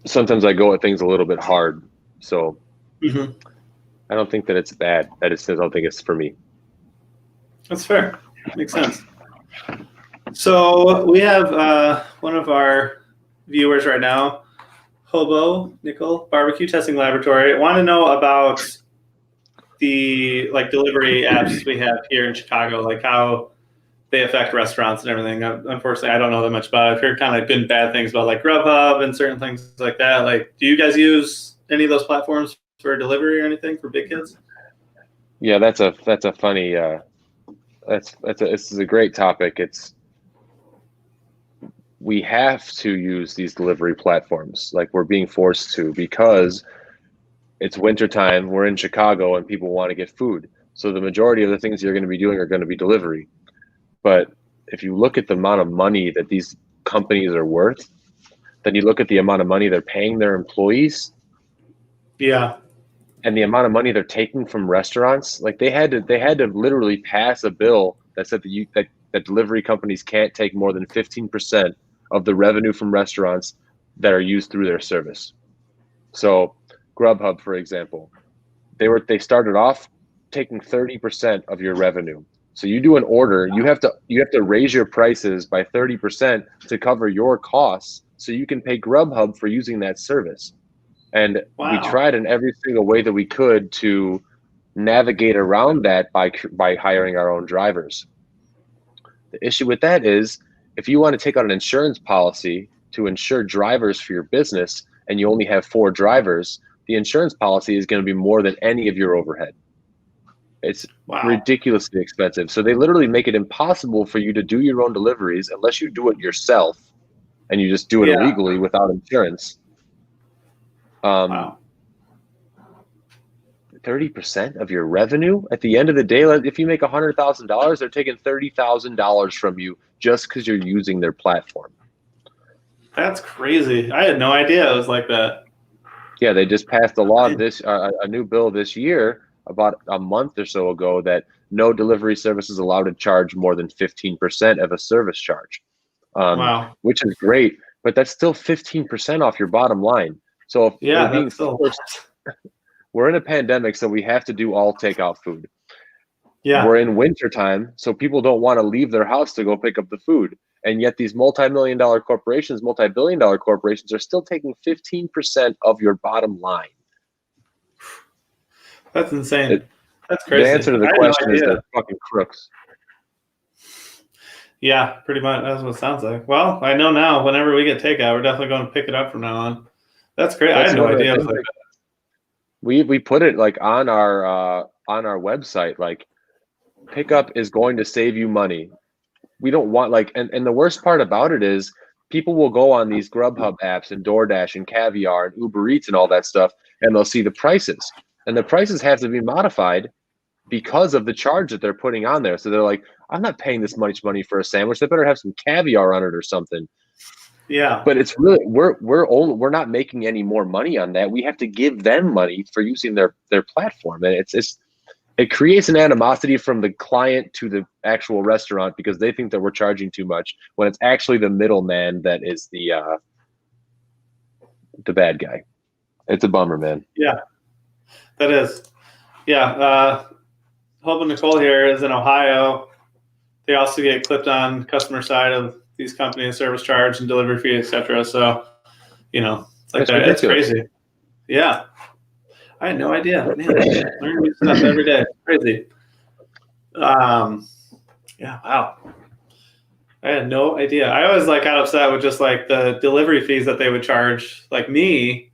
sometimes I go at things a little bit hard. So I don't think that it's bad. I don't think it's for me. That's fair. Makes sense. So we have one of our viewers right now Hobo Nickel Barbecue Testing Laboratory. I want to know about the delivery apps we have here in Chicago, like how they affect restaurants and everything. Unfortunately, I don't know that much about it. I've heard kind of good and bad things about like Grubhub and certain things like that. Like, do you guys use any of those platforms for delivery or anything for big kids? Yeah, that's a funny. This is a great topic. We have to use these delivery platforms, like we're being forced to, because it's wintertime, we're in Chicago, and people want to get food. So the majority of the things you're going to be doing are going to be delivery. But if you look at the amount of money that these companies are worth, then you look at the amount of money they're paying their employees. Yeah. And the amount of money they're taking from restaurants. Like they had to literally pass a bill that said that delivery companies can't take more than 15% of the revenue from restaurants that are used through their service. So Grubhub, for example, they started off taking 30% of your revenue. So you do an order, you have to raise your prices by 30% to cover your costs so you can pay Grubhub for using that service. And we tried in every single way that we could to navigate around that by hiring our own drivers. The issue with that is if you want to take out an insurance policy to insure drivers for your business and you only have 4 drivers, the insurance policy is going to be more than any of your overhead. It's ridiculously expensive. So they literally make it impossible for you to do your own deliveries unless you do it yourself and you just do it illegally without insurance. 30% of your revenue at the end of the day, if you make $100,000, they're taking $30,000 from you just because you're using their platform. That's crazy. I had no idea it was like that. Yeah, they just passed a law a new bill this year about a month or so ago that no delivery service is allowed to charge more than 15% of a service charge. Which is great, but that's still 15% off your bottom line. So if we're being forced, we're in a pandemic, so we have to do all takeout food. Yeah, we're in wintertime, so people don't want to leave their house to go pick up the food. And yet these multi-billion-dollar corporations are still taking 15% of your bottom line. That's insane. That's crazy. The answer to the question is they're fucking crooks. Yeah, pretty much. That's what it sounds like. Well, I know now whenever we get takeout, we're definitely going to pick it up from now on. That's great. I had no idea. We put it like on our website, like pickup is going to save you money. We don't want and the worst part about it is people will go on these Grubhub apps and DoorDash and Caviar and Uber Eats and all that stuff, and they'll see the prices. And the prices have to be modified because of the charge that they're putting on there. So they're like, I'm not paying this much money for a sandwich. They better have some caviar on it or something. Yeah. But it's really we're not making any more money on that. We have to give them money for using their platform. And it creates an animosity from the client to the actual restaurant because they think that we're charging too much when it's actually the middleman that is the bad guy. It's a bummer, man. Yeah. That is. Yeah. Hope and Nicole here is in Ohio. They also get clipped on customer side of these companies, service charge and delivery fee, etc. So, it's like that. It's crazy. Yeah. I had no idea. Man, learn new stuff every day. Crazy. Yeah, wow. I had no idea. I always got upset with just the delivery fees that they would charge me.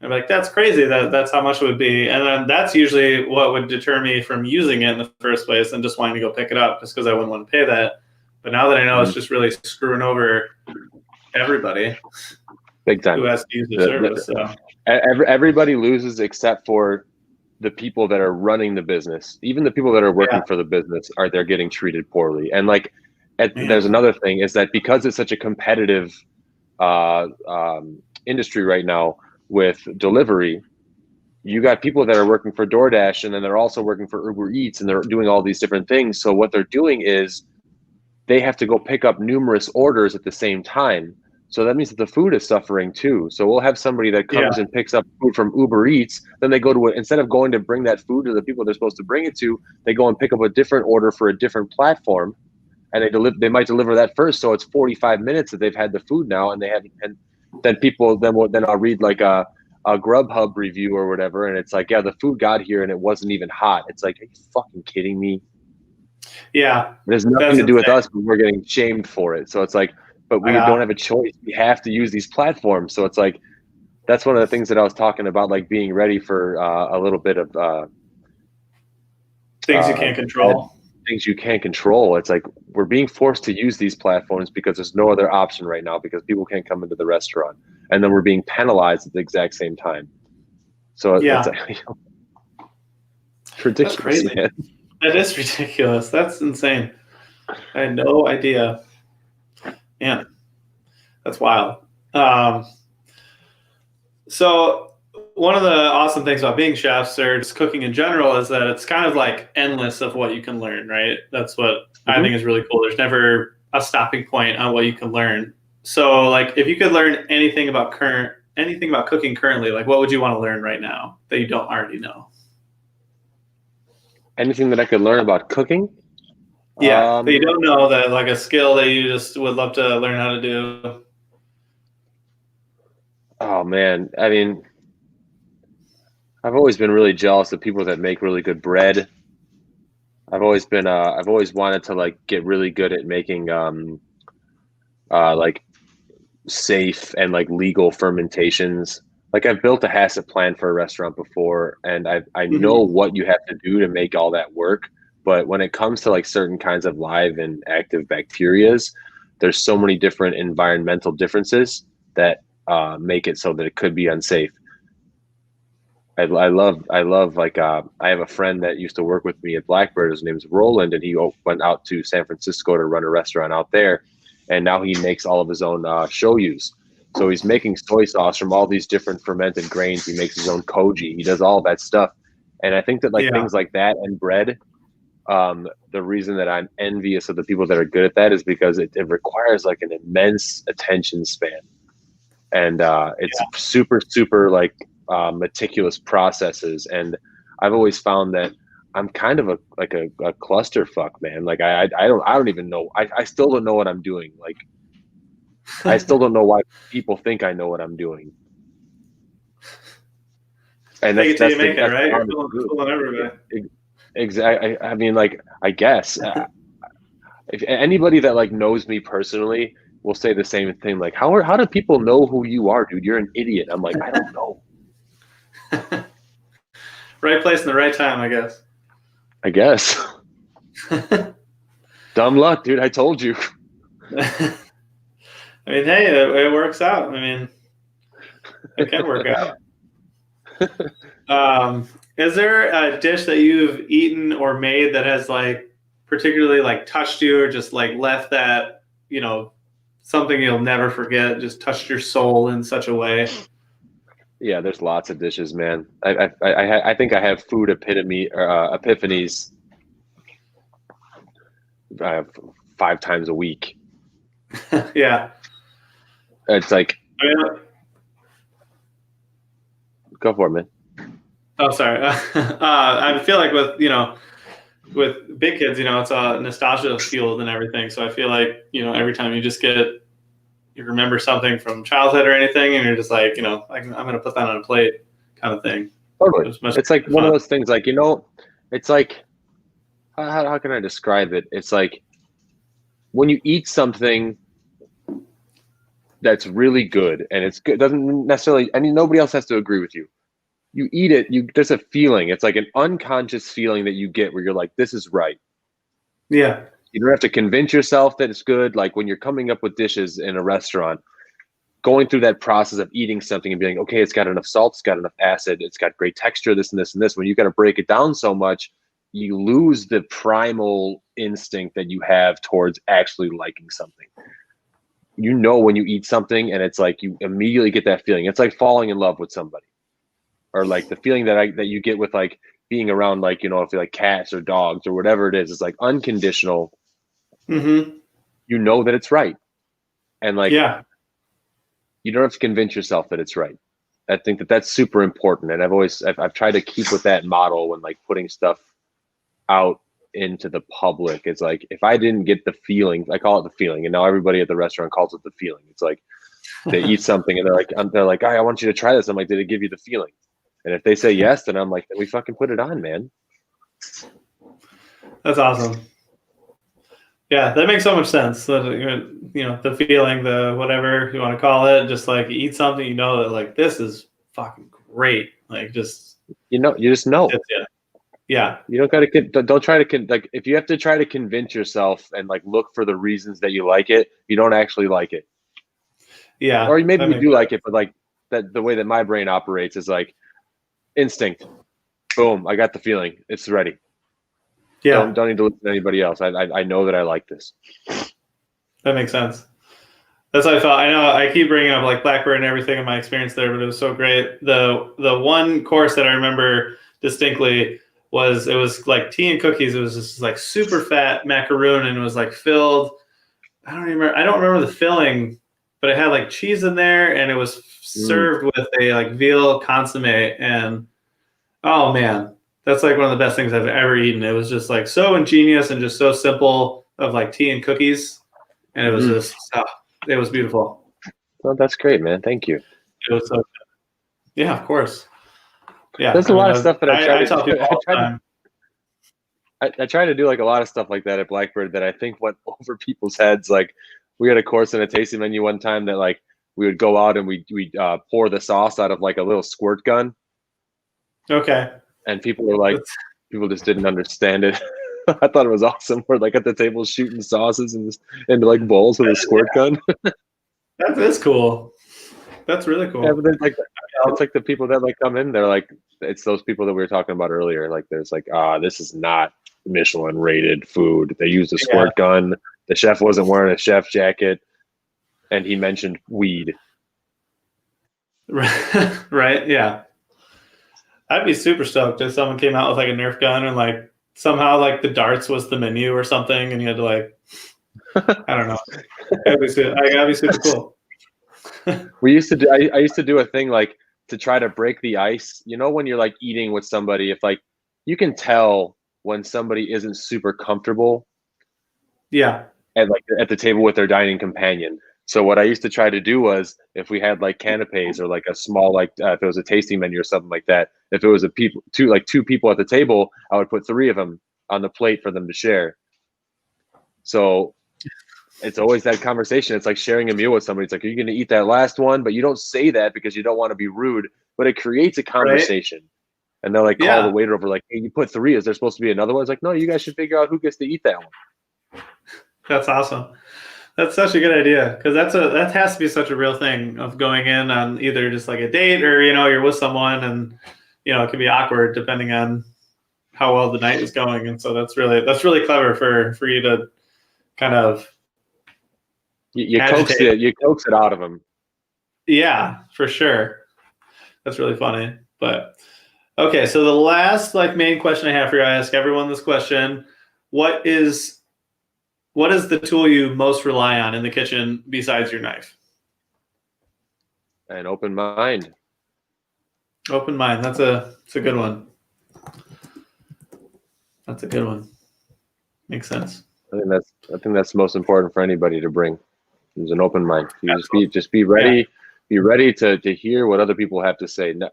I'm like, that's crazy that's how much it would be. And then that's usually what would deter me from using it in the first place and just wanting to go pick it up just because I wouldn't want to pay that. But now that I know it's just really screwing over everybody. Big time. Who has to use the service. So. Everybody loses except for the people that are running the business. Even the people that are working for the business they're getting treated poorly. And there's another thing is that because it's such a competitive industry right now with delivery, you got people that are working for DoorDash and then they're also working for Uber Eats and they're doing all these different things. So what they're doing is they have to go pick up numerous orders at the same time. So that means that the food is suffering too. So we'll have somebody that comes and picks up food from Uber Eats. Then they go to instead of going to bring that food to the people they're supposed to bring it to, they go and pick up a different order for a different platform, and they might deliver that first. So it's 45 minutes that they've had the food now, and they haven't. And then I'll read like a Grubhub review or whatever, and it's like, yeah, the food got here and it wasn't even hot. It's like, are you fucking kidding me? Yeah, It has nothing to do with us, but we're getting shamed for it. So it's like, but we don't have a choice. We have to use these platforms. So it's like, that's one of the things that I was talking about, like being ready for a little bit of things you can't control. Things you can't control. It's like we're being forced to use these platforms because there's no other option right now because people can't come into the restaurant, and then we're being penalized at the exact same time. So it's like, it's ridiculous, man. That is ridiculous. That's insane. I had no idea. Yeah, that's wild. So one of the awesome things about being chefs or just cooking in general is that it's kind of like endless of what you can learn, right? That's what I think is really cool. There's never a stopping point on what you can learn. So like if you could learn anything about cooking currently, like what would you want to learn right now that you don't already know? Anything that I could learn about cooking? Yeah, that you don't know, that like a skill that you just would love to learn how to do. Oh man, I mean, I've always been really jealous of people that make really good bread. I've always wanted to like get really good at making like safe and like legal fermentations. Like I've built a HACCP plan for a restaurant before, and I know what you have to do to make all that work. But when it comes to like certain kinds of live and active bacterias, there's so many different environmental differences that make it so that it could be unsafe. I love like I have a friend that used to work with me at Blackbird. His name's Roland, and he went out to San Francisco to run a restaurant out there, and now he makes all of his own shoyus. So he's making soy sauce from all these different fermented grains. He makes his own koji. He does all that stuff, and I think that like things like that and bread. The reason that I'm envious of the people that are good at that is because it requires like an immense attention span, and it's super like meticulous processes. And I've always found that I'm kind of a clusterfuck, man. Like I don't even know. I still don't know what I'm doing. Like I still don't know why people think I know what I'm doing. And that's you make it, right? You're fooling everybody. Exactly. I mean, like, I guess if anybody that like knows me personally will say the same thing. Like, how do people know who you are, dude? You're an idiot. I'm like, I don't know. Right place in the right time, I guess. Dumb luck, dude. I told you. I mean, hey, it works out. I mean, it can work out. Is there a dish that you've eaten or made that has like particularly like touched you or just like left that, you know, something you'll never forget, just touched your soul in such a way? Yeah, there's lots of dishes, man. I think I have food epiphanies 5 times a week. Yeah. It's like, go for it, man. Oh, sorry. I feel like with big kids, it's a nostalgia fueled and everything. So I feel like, every time you remember something from childhood or anything, and you're just like, I'm going to put that on a plate kind of thing. Totally. It's like one of those things, like, it's like, how can I describe it? It's like when you eat something that's really good and it's good, doesn't necessarily, nobody else has to agree with you. You eat it, there's a feeling. It's like an unconscious feeling that you get where you're like, this is right. Yeah. You don't have to convince yourself that it's good. Like when you're coming up with dishes in a restaurant, going through that process of eating something and being like, okay, it's got enough salt, it's got enough acid, it's got great texture, this and this and this. When you got to break it down so much, you lose the primal instinct that you have towards actually liking something. When you eat something and it's like you immediately get that feeling. It's like falling in love with somebody. Or like the feeling that you get with like being around, like, if you like cats or dogs or whatever it is, it's like unconditional. Mm-hmm. You know that it's right. And like, you don't have to convince yourself that it's right. I think that's super important. And I've tried to keep with that model when like putting stuff out into the public. It's like, if I didn't get the feeling, I call it the feeling. And now everybody at the restaurant calls it the feeling. It's like, they eat something and they're like, "Hey, I want you to try this." I'm like, "Did it give you the feeling?" And if they say yes, then I'm like, "Then we fucking put it on, man." That's awesome. Yeah, that makes so much sense. So, the feeling, the whatever you want to call it, just like you eat something, you know that like this is fucking great. Like just You just know. Yeah. You don't try to like if you have to try to convince yourself and like look for the reasons that you like it, you don't actually like it. Yeah. Or maybe you do like it, but like that the way that my brain operates is like instinct. Boom, I got the feeling. It's ready. Yeah. Don't need to listen to anybody else. I know that I like this. That makes sense. That's what I thought. I know I keep bringing up like Blackbird and everything in my experience there, but it was so great. The one course that I remember distinctly was, it was like tea and cookies. It was just like super fat macaroon and it was like filled. I don't remember the filling, but it had like cheese in there and it was served with a like veal consomme. And oh man, that's like one of the best things I've ever eaten. It was just like so ingenious and just so simple of like tea and cookies. And it was just, it was beautiful. Well, that's great, man. Thank you. It was so good. Yeah, of course. Yeah. There's a lot of stuff that I tell people all the time. I try to do like a lot of stuff like that at Blackbird that I think went over people's heads. Like we had a course and a tasting menu one time that like we would go out and we pour the sauce out of like a little squirt gun. Okay. And people were like, people just didn't understand it. I thought it was awesome. We're like at the table shooting sauces into like bowls with a squirt gun. That is cool. That's really cool. Yeah, but then, like, it's like the people that like come in, they're like, it's those people that we were talking about earlier. Like, there's like, this is not Michelin rated food. They used a squirt gun. The chef wasn't wearing a chef jacket, and he mentioned weed. Right? Yeah. I'd be super stoked if someone came out with like a Nerf gun and like somehow like the darts was the menu or something, and you had to like, I don't know. That'd be super cool. We used to do. I used to do a thing like to try to break the ice. You know, when you're like eating with somebody, if like you can tell when somebody isn't super comfortable. Yeah. At the table with their dining companion. So what I used to try to do was if we had like canapes or like a small like if it was a tasting menu or something like that, if it was two people at the table, I would put 3 of them on the plate for them to share. So it's always that conversation. It's like sharing a meal with somebody. It's like, are you going to eat that last one? But you don't say that because you don't want to be rude, but it creates a conversation. Right? And they'll like call the waiter over like, hey, you put 3. Is there supposed to be another one? It's like, no, you guys should figure out who gets to eat that one. That's awesome. That's such a good idea, because that has to be such a real thing of going in on either just like a date or you're with someone and it can be awkward depending on how well the night is going, and so that's really clever for you to kind of you coax it out of them. Yeah, for sure. That's really funny. But okay, so the last main question I have for you, I ask everyone this question: What is the tool you most rely on in the kitchen besides your knife? An open mind. Open mind. That's a good one. That's a good one. Makes sense. I think that's most important for anybody to bring. Is an open mind. You just be ready. Yeah. Be ready to hear what other people have to say. No,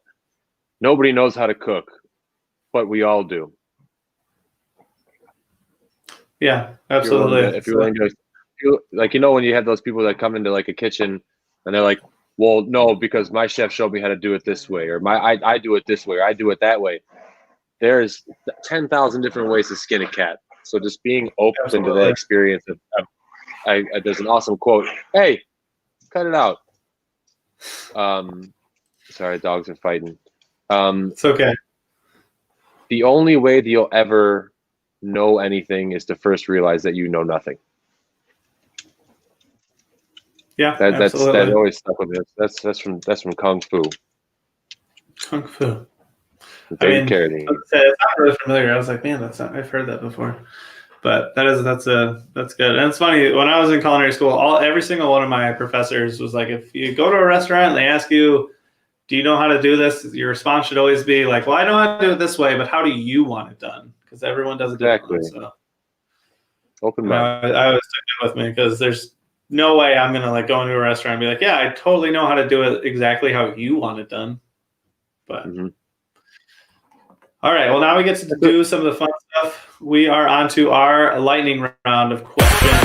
nobody knows how to cook, but we all do. Yeah, absolutely. If you're willing to, like, when you have those people that come into like a kitchen and they're like, well, no, because my chef showed me how to do it this way, or I do it this way, or I do it that way. There's 10,000 different ways to skin a cat. So just being open to that experience there's an awesome quote. Hey, cut it out. Sorry, dogs are fighting. It's okay. The only way that you'll ever know anything is to first realize that you know nothing. Yeah, that always stuck with me. That's from Kung Fu. Kung Fu. David Carradine. It's not really familiar. I was like, man, I've heard that before. But that's good. And it's funny, when I was in culinary school, every single one of my professors was like, if you go to a restaurant and they ask you, do you know how to do this? Your response should always be like, well, I know how to do it this way, but how do you want it done? Because everyone does it differently. So open mind. I always took it with me, because there's no way I'm gonna like go into a restaurant and be like, yeah, I totally know how to do it exactly how you want it done. But all right, well now we get to do some of the fun stuff. We are on to our lightning round of questions.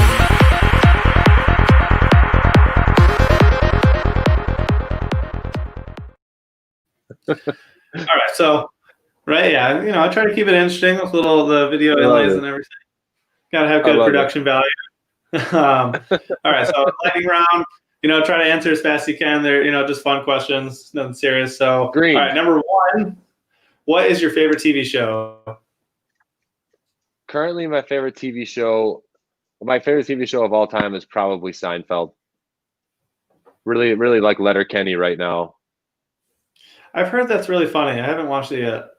All right, so yeah, you know, I try to keep it interesting with the video inlays and everything. Got to have good production value. All right, so lightning round. You know, try to answer as fast as you can. They're, you know, just fun questions, nothing serious. So, Green. All right, number one, what is your favorite TV show? Currently, my favorite TV show of all time is probably Seinfeld. Really, really like Letterkenny right now. I've heard that's really funny. I haven't watched it yet.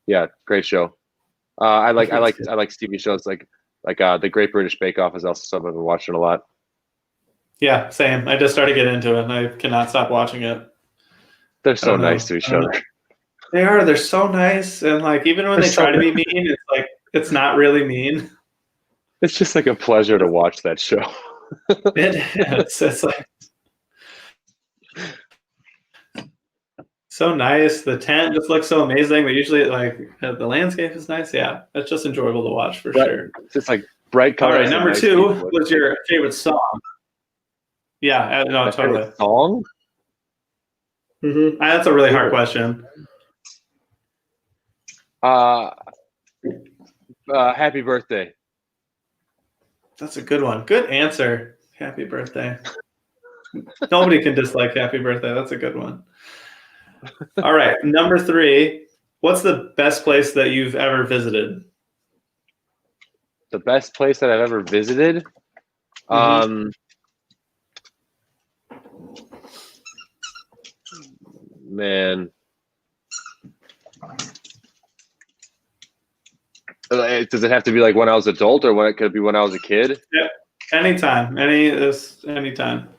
Yeah, great show. I like TV shows like The Great British Bake Off is also something I've been watching a lot. Yeah, same. I just started getting into it, and I cannot stop watching it. They're so nice to each other. They are. They're so nice, and like even when they try to be mean, it's like it's not really mean. It's just like a pleasure to watch that show. It's like so nice. The tent just looks so amazing. But usually, like the landscape is nice. Yeah, it's just enjoyable to watch for sure. It's just like bright colors. All right, number two was your favorite song. Yeah, no, totally. Song? That's a really hard question. Happy birthday. That's a good one. Good answer. Happy birthday. Nobody can dislike happy birthday. That's a good one. All right, number three. What's the best place that you've ever visited? The best place that I've ever visited? Man. Does it have to be like when I was adult, or when it could be when I was a kid? Yeah, anytime. Anytime.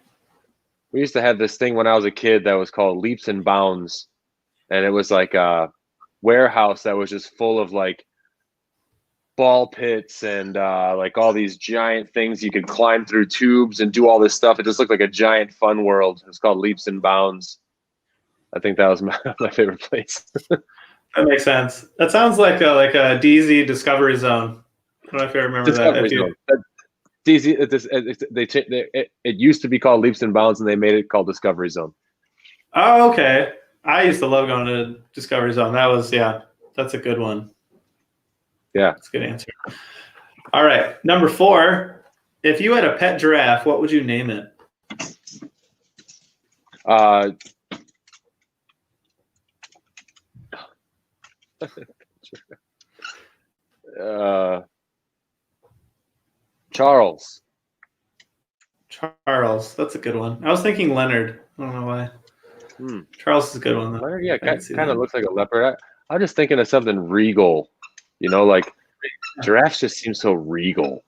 We used to have this thing when I was a kid that was called Leaps and Bounds, and it was like a warehouse that was just full of like ball pits and like all these giant things you could climb through tubes and do all this stuff. It just looked like a giant fun world. It was called Leaps and Bounds. I think that was my favorite place. That makes sense. That sounds like a DZ Discovery Zone. I don't know if you remember Discovery Zone. DZ, it used to be called Leaps and Bounds, and they made it called Discovery Zone. Oh, okay. I used to love going to Discovery Zone. That's a good one. Yeah. That's a good answer. All right. Number four, if you had a pet giraffe, what would you name it? Charles. Charles. That's a good one. I was thinking Leonard. I don't know why. Charles is a good one, though. Leonard, yeah, kind of looks like a leopard. I'm just thinking of something regal. You know, like giraffes just seem so regal.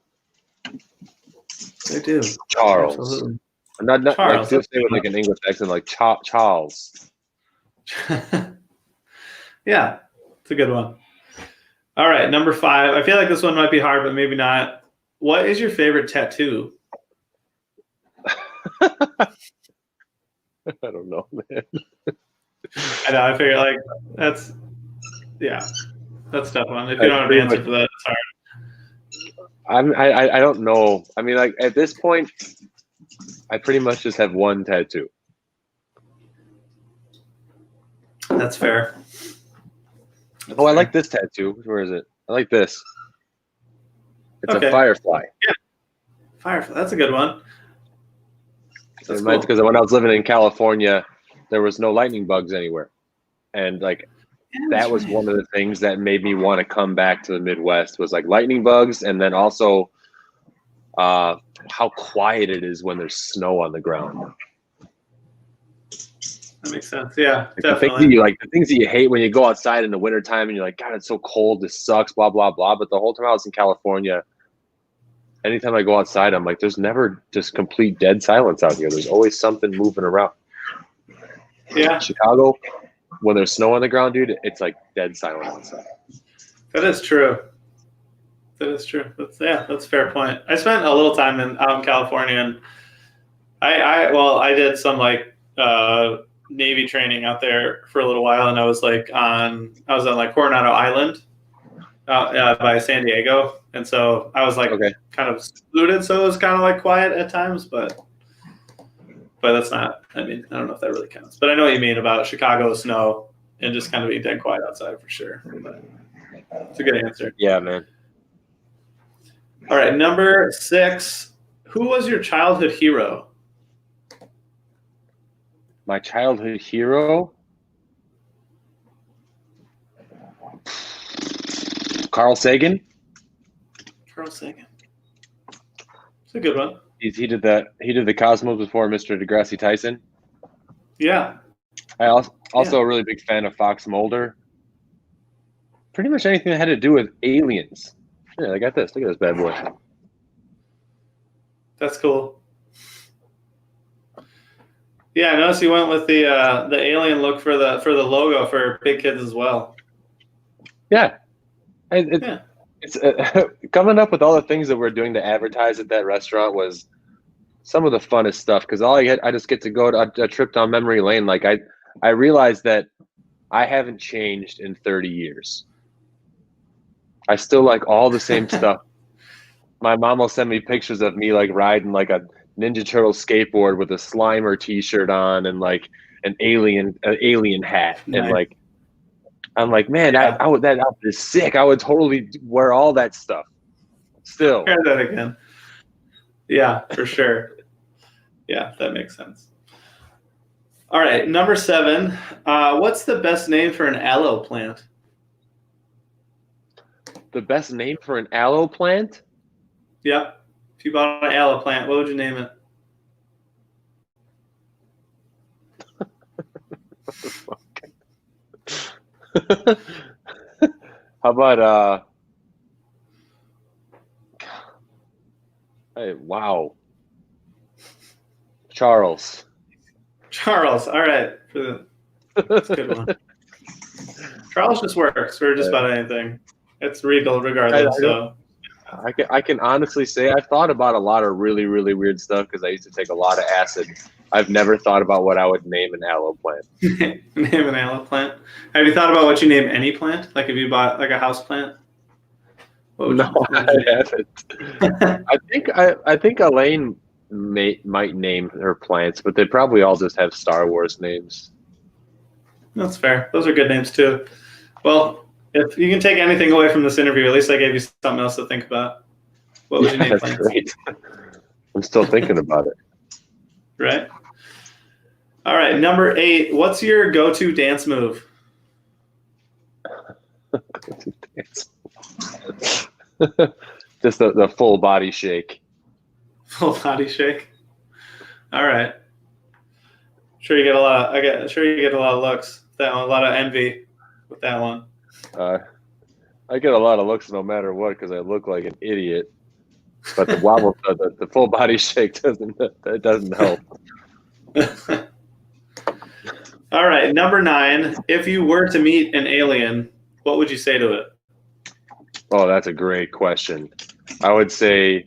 They do. Charles. Absolutely. Not Charles, like just say with like an English accent, like Charles. Yeah, it's a good one. All right, number five. I feel like this one might be hard, but maybe not. What is your favorite tattoo? I don't know, man. I know. I figure like that's a tough one. If you don't have an answer for that, it's hard. I don't know. I mean, like at this point, I pretty much just have one tattoo. That's fair. I like this tattoo. Where is it? I like this. It's a firefly. Yeah, firefly. That's a good one. That's cool. Because when I was living in California, there was no lightning bugs anywhere, and like that was one of the things that made me want to come back to the Midwest. Was like lightning bugs, and then also how quiet it is when there's snow on the ground. That makes sense. Yeah, like definitely. The things that you hate when you go outside in the wintertime and you're like, God, it's so cold. This sucks, blah, blah, blah. But the whole time I was in California, anytime I go outside, I'm like, there's never just complete dead silence out here. There's always something moving around. Yeah. Chicago, when there's snow on the ground, dude, it's like dead silence outside. That is true. That is true. That's a fair point. I spent a little time out in California, and I did some like Navy training out there for a little while, and I was on like Coronado Island by San Diego, and so I was like kind of secluded, so it was kind of like quiet at times, but that's not. I mean, I don't know if that really counts, but I know what you mean about Chicago snow and just kind of being dead quiet outside for sure. But it's a good answer. Yeah, man. All right, number 6. Who was your childhood hero? My childhood hero? Carl Sagan. Carl Sagan. It's a good one. He did the Cosmos before Mr. deGrasse Tyson. Yeah. I also a really big fan of Fox Mulder. Pretty much anything that had to do with aliens. Yeah, I got this. Look at this bad boy. That's cool. Yeah, I noticed you went with the alien look for the logo for Big Kids as well. Yeah. It's coming up with all the things that we're doing to advertise at that restaurant was some of the funnest stuff, because I just get to go to a trip down memory lane. Like I realized that I haven't changed in 30 years. I still like all the same stuff. My mom will send me pictures of me like riding like a Ninja Turtle skateboard with a Slimer t-shirt on and like an alien hat. Nice. And like I'm like, man, that outfit is sick. I would totally wear all that stuff. Still. Hear that again. Yeah, for sure. Yeah, that makes sense. All right, number 7. What's the best name for an aloe plant? The best name for an aloe plant? Yep. If you bought an aloe plant, what would you name it? How about hey, wow. Charles. All right. That's a good one. Charles just works for just about anything. It's regal regardless. I can honestly say I've thought about a lot of really, really weird stuff because I used to take a lot of acid. I've never thought about what I would name an aloe plant. Name an aloe plant? Have you thought about what you name any plant? Like if you bought like a house plant? No, I haven't. I think Elaine might name her plants, but they probably all just have Star Wars names. That's fair. Those are good names too. Well, if you can take anything away from this interview, at least I gave you something else to think about. What would you name plants? Great. I'm still thinking about it. Right. All right, number 8. What's your go-to dance move? Dance. Just the full body shake. Full body shake. All right. Sure you get a lot. Sure you get a lot of looks. That one, a lot of envy with that one. I get a lot of looks no matter what because I look like an idiot. But the wobble, the full body shake doesn't help. All right, number 9. If you were to meet an alien, what would you say to it? Oh, that's a great question. I would say,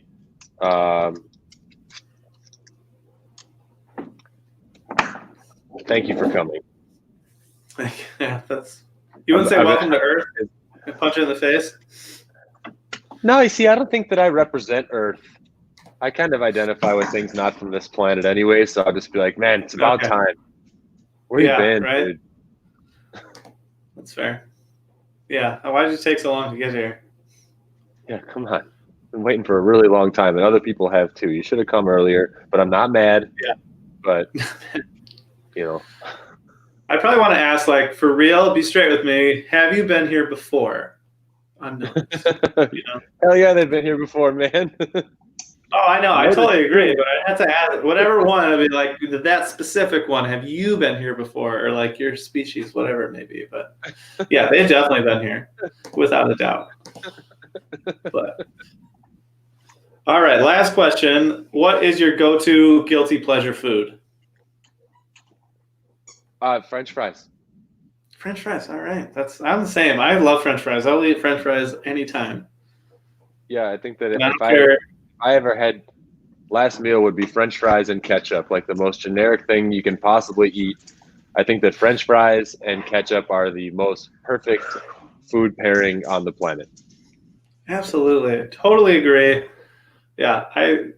thank you for coming. Yeah, you wouldn't say welcome to Earth and punch it in the face? No, you see, I don't think that I represent Earth. I kind of identify with things not from this planet anyway, so I'll just be like, man, it's about time. Where you been, right? dude? That's fair. Yeah. Why did it take so long to get here? Yeah, come on. I've been waiting for a really long time, and other people have too. You should have come earlier, but I'm not mad. Yeah. But, you know. I probably want to ask, like, for real, be straight with me. Have you been here before? Unknown. You know? Hell yeah, they've been here before, man. Oh, I know. I totally agree. But I have to ask, whatever one, I'd be like, that specific one, have you been here before? Or like your species, whatever it may be. But yeah, they've definitely been here, without a doubt. But all right, last question. What is your go-to guilty pleasure food? French fries. French fries. All right. I'm the same. I love French fries. I'll eat French fries anytime. Yeah, I think that And I if don't care. I ever had last meal would be French fries and ketchup, like the most generic thing you can possibly eat. I think that French fries and ketchup are the most perfect food pairing on the planet. Absolutely, totally agree. Yeah, I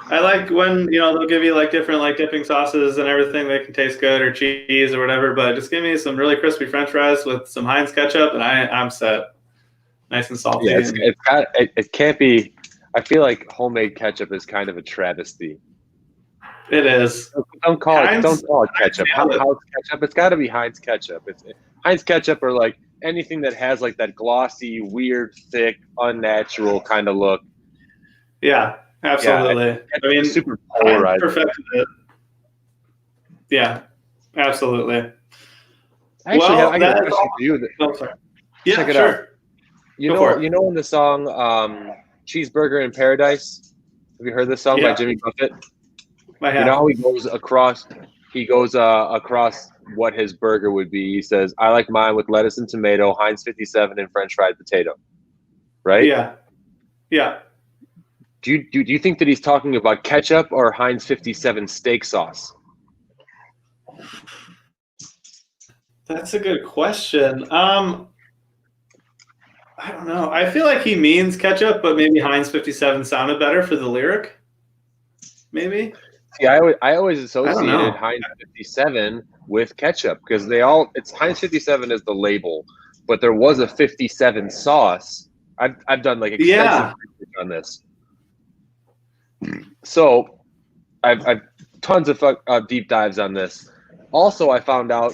like when they'll give you like different like dipping sauces and everything. They can taste good or cheese or whatever, but just give me some really crispy French fries with some Heinz ketchup, and I'm set. Nice and salty. Yeah, it can't be. I feel like homemade ketchup is kind of a travesty. It is. Don't call it ketchup. Heinz How's ketchup? It's got to be Heinz ketchup. It's Heinz ketchup or like anything that has like that glossy, weird, thick, unnatural kind of look. Yeah, absolutely. Yeah, I mean, super Heinz polarized. perfected it. Yeah, absolutely. Actually, I got a question for you. Sorry. Yeah, check it sure. out. You know in the song "Cheeseburger in Paradise"? Have you heard this song by Jimmy Buffett? I have. You know how he goes across what his burger would be. He says, "I like mine with lettuce and tomato, Heinz 57, and French fried potato." Right? Yeah. Yeah. Do you think that he's talking about ketchup or Heinz 57 steak sauce? That's a good question. I don't know. I feel like he means ketchup, but maybe Heinz 57 sounded better for the lyric. Maybe. See, I always associated Heinz 57 with ketchup because it's Heinz 57 is the label, but there was a 57 sauce. I've done like extensive research on this. So I've tons of deep dives on this. Also, I found out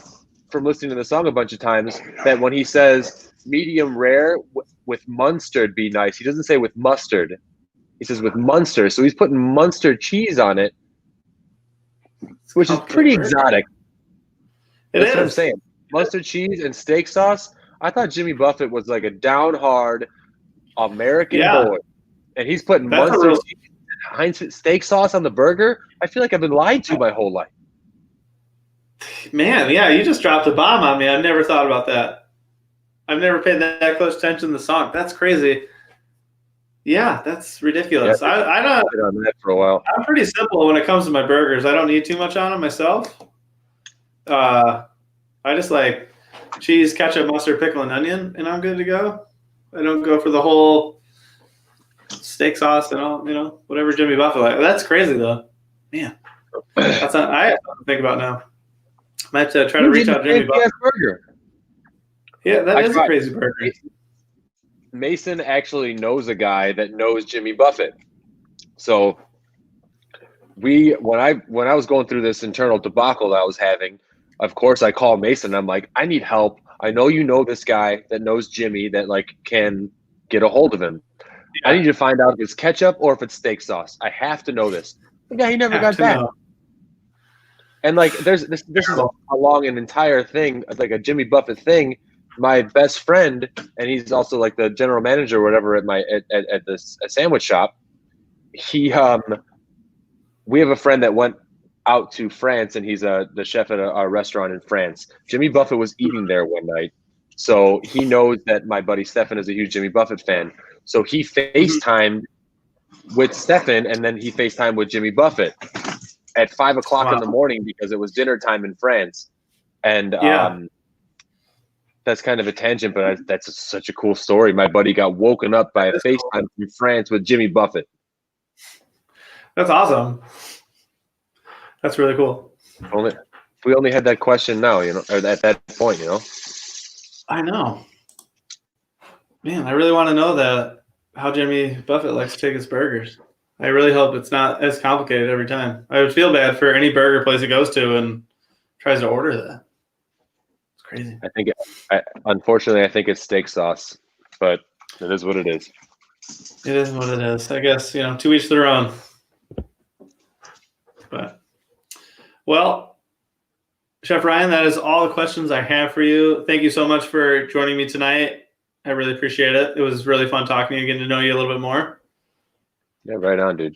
from listening to the song a bunch of times that when he says medium rare with Munster be nice, he doesn't say with mustard. He says with Munster. So he's putting Munster cheese on it, which is pretty exotic. That's what I'm saying. Mustard cheese and steak sauce. I thought Jimmy Buffett was like a down hard American boy, and he's putting Munster cheese and Heinz steak sauce on the burger. I feel like I've been lied to my whole life. Man, yeah, you just dropped a bomb on me. I never thought about that. I've never paid that close attention to the song. That's crazy. Yeah, that's ridiculous. Yeah, I don't on that for a while. I'm pretty simple when it comes to my burgers. I don't need too much on them myself. I just like cheese, ketchup, mustard, pickle, and onion, and I'm good to go. I don't go for the whole steak sauce and all, whatever Jimmy Buffett like. That's crazy though. Man, that's not. I have to think about now. I might try to reach out to Jimmy Buffett. Burger. Yeah, that is a crazy burger. Mason actually knows a guy that knows Jimmy Buffett. So when I was going through this internal debacle that I was having, of course I call Mason. I'm like, I need help. I know you know this guy that knows Jimmy that like can get a hold of him. Yeah. I need to find out if it's ketchup or if it's steak sauce. I have to know this. The guy, he never got back. And like this is along an entire thing, like a Jimmy Buffett thing. My best friend, and he's also like the general manager or whatever at this sandwich shop. We have a friend that went out to France, and he's the chef at a restaurant in France. Jimmy Buffett was eating there one night, so he knows that my buddy Stefan is a huge Jimmy Buffett fan. So he FaceTimed with Stefan, and then he FaceTimed with Jimmy Buffett at 5 o'clock in the morning because it was dinner time in France, and that's kind of a tangent, but that's such a cool story. My buddy got woken up by a FaceTime from France with Jimmy Buffett. That's awesome. That's really cool. If we only had that question now, or at that point, I know. Man, I really want to know how Jimmy Buffett likes to take his burgers. I really hope it's not as complicated every time. I would feel bad for any burger place he goes to and tries to order that. Crazy. Unfortunately, I think it's steak sauce, but it is what it is. It is what it is. I guess, to each their own. But, well, Chef Ryan, that is all the questions I have for you. Thank you so much for joining me tonight. I really appreciate it. It was really fun talking to you, getting to know you a little bit more. Yeah, right on, dude.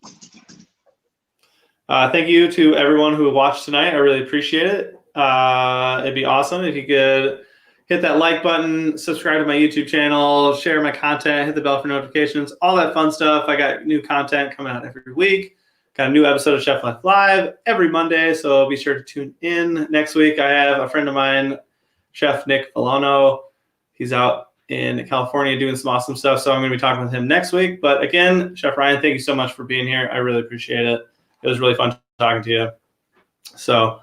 Thank you to everyone who watched tonight. I really appreciate it. It'd be awesome if you could hit that like button, subscribe to my YouTube channel, share my content, hit the bell for notifications, all that fun stuff. I got new content coming out every week. Got a new episode of Chef Life Live every Monday, so be sure to tune in. Next week, I have a friend of mine, Chef Nick Volono. He's out in California doing some awesome stuff, so I'm going to be talking with him next week. But again, Chef Ryan, thank you so much for being here. I really appreciate it. It was really fun talking to you. So,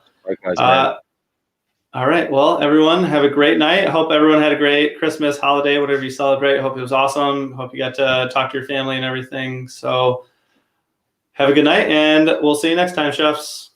all right. Well, everyone, have a great night. I hope everyone had a great Christmas, holiday, whatever you celebrate. I hope it was awesome. Hope you got to talk to your family and everything. So have a good night, and we'll see you next time, chefs.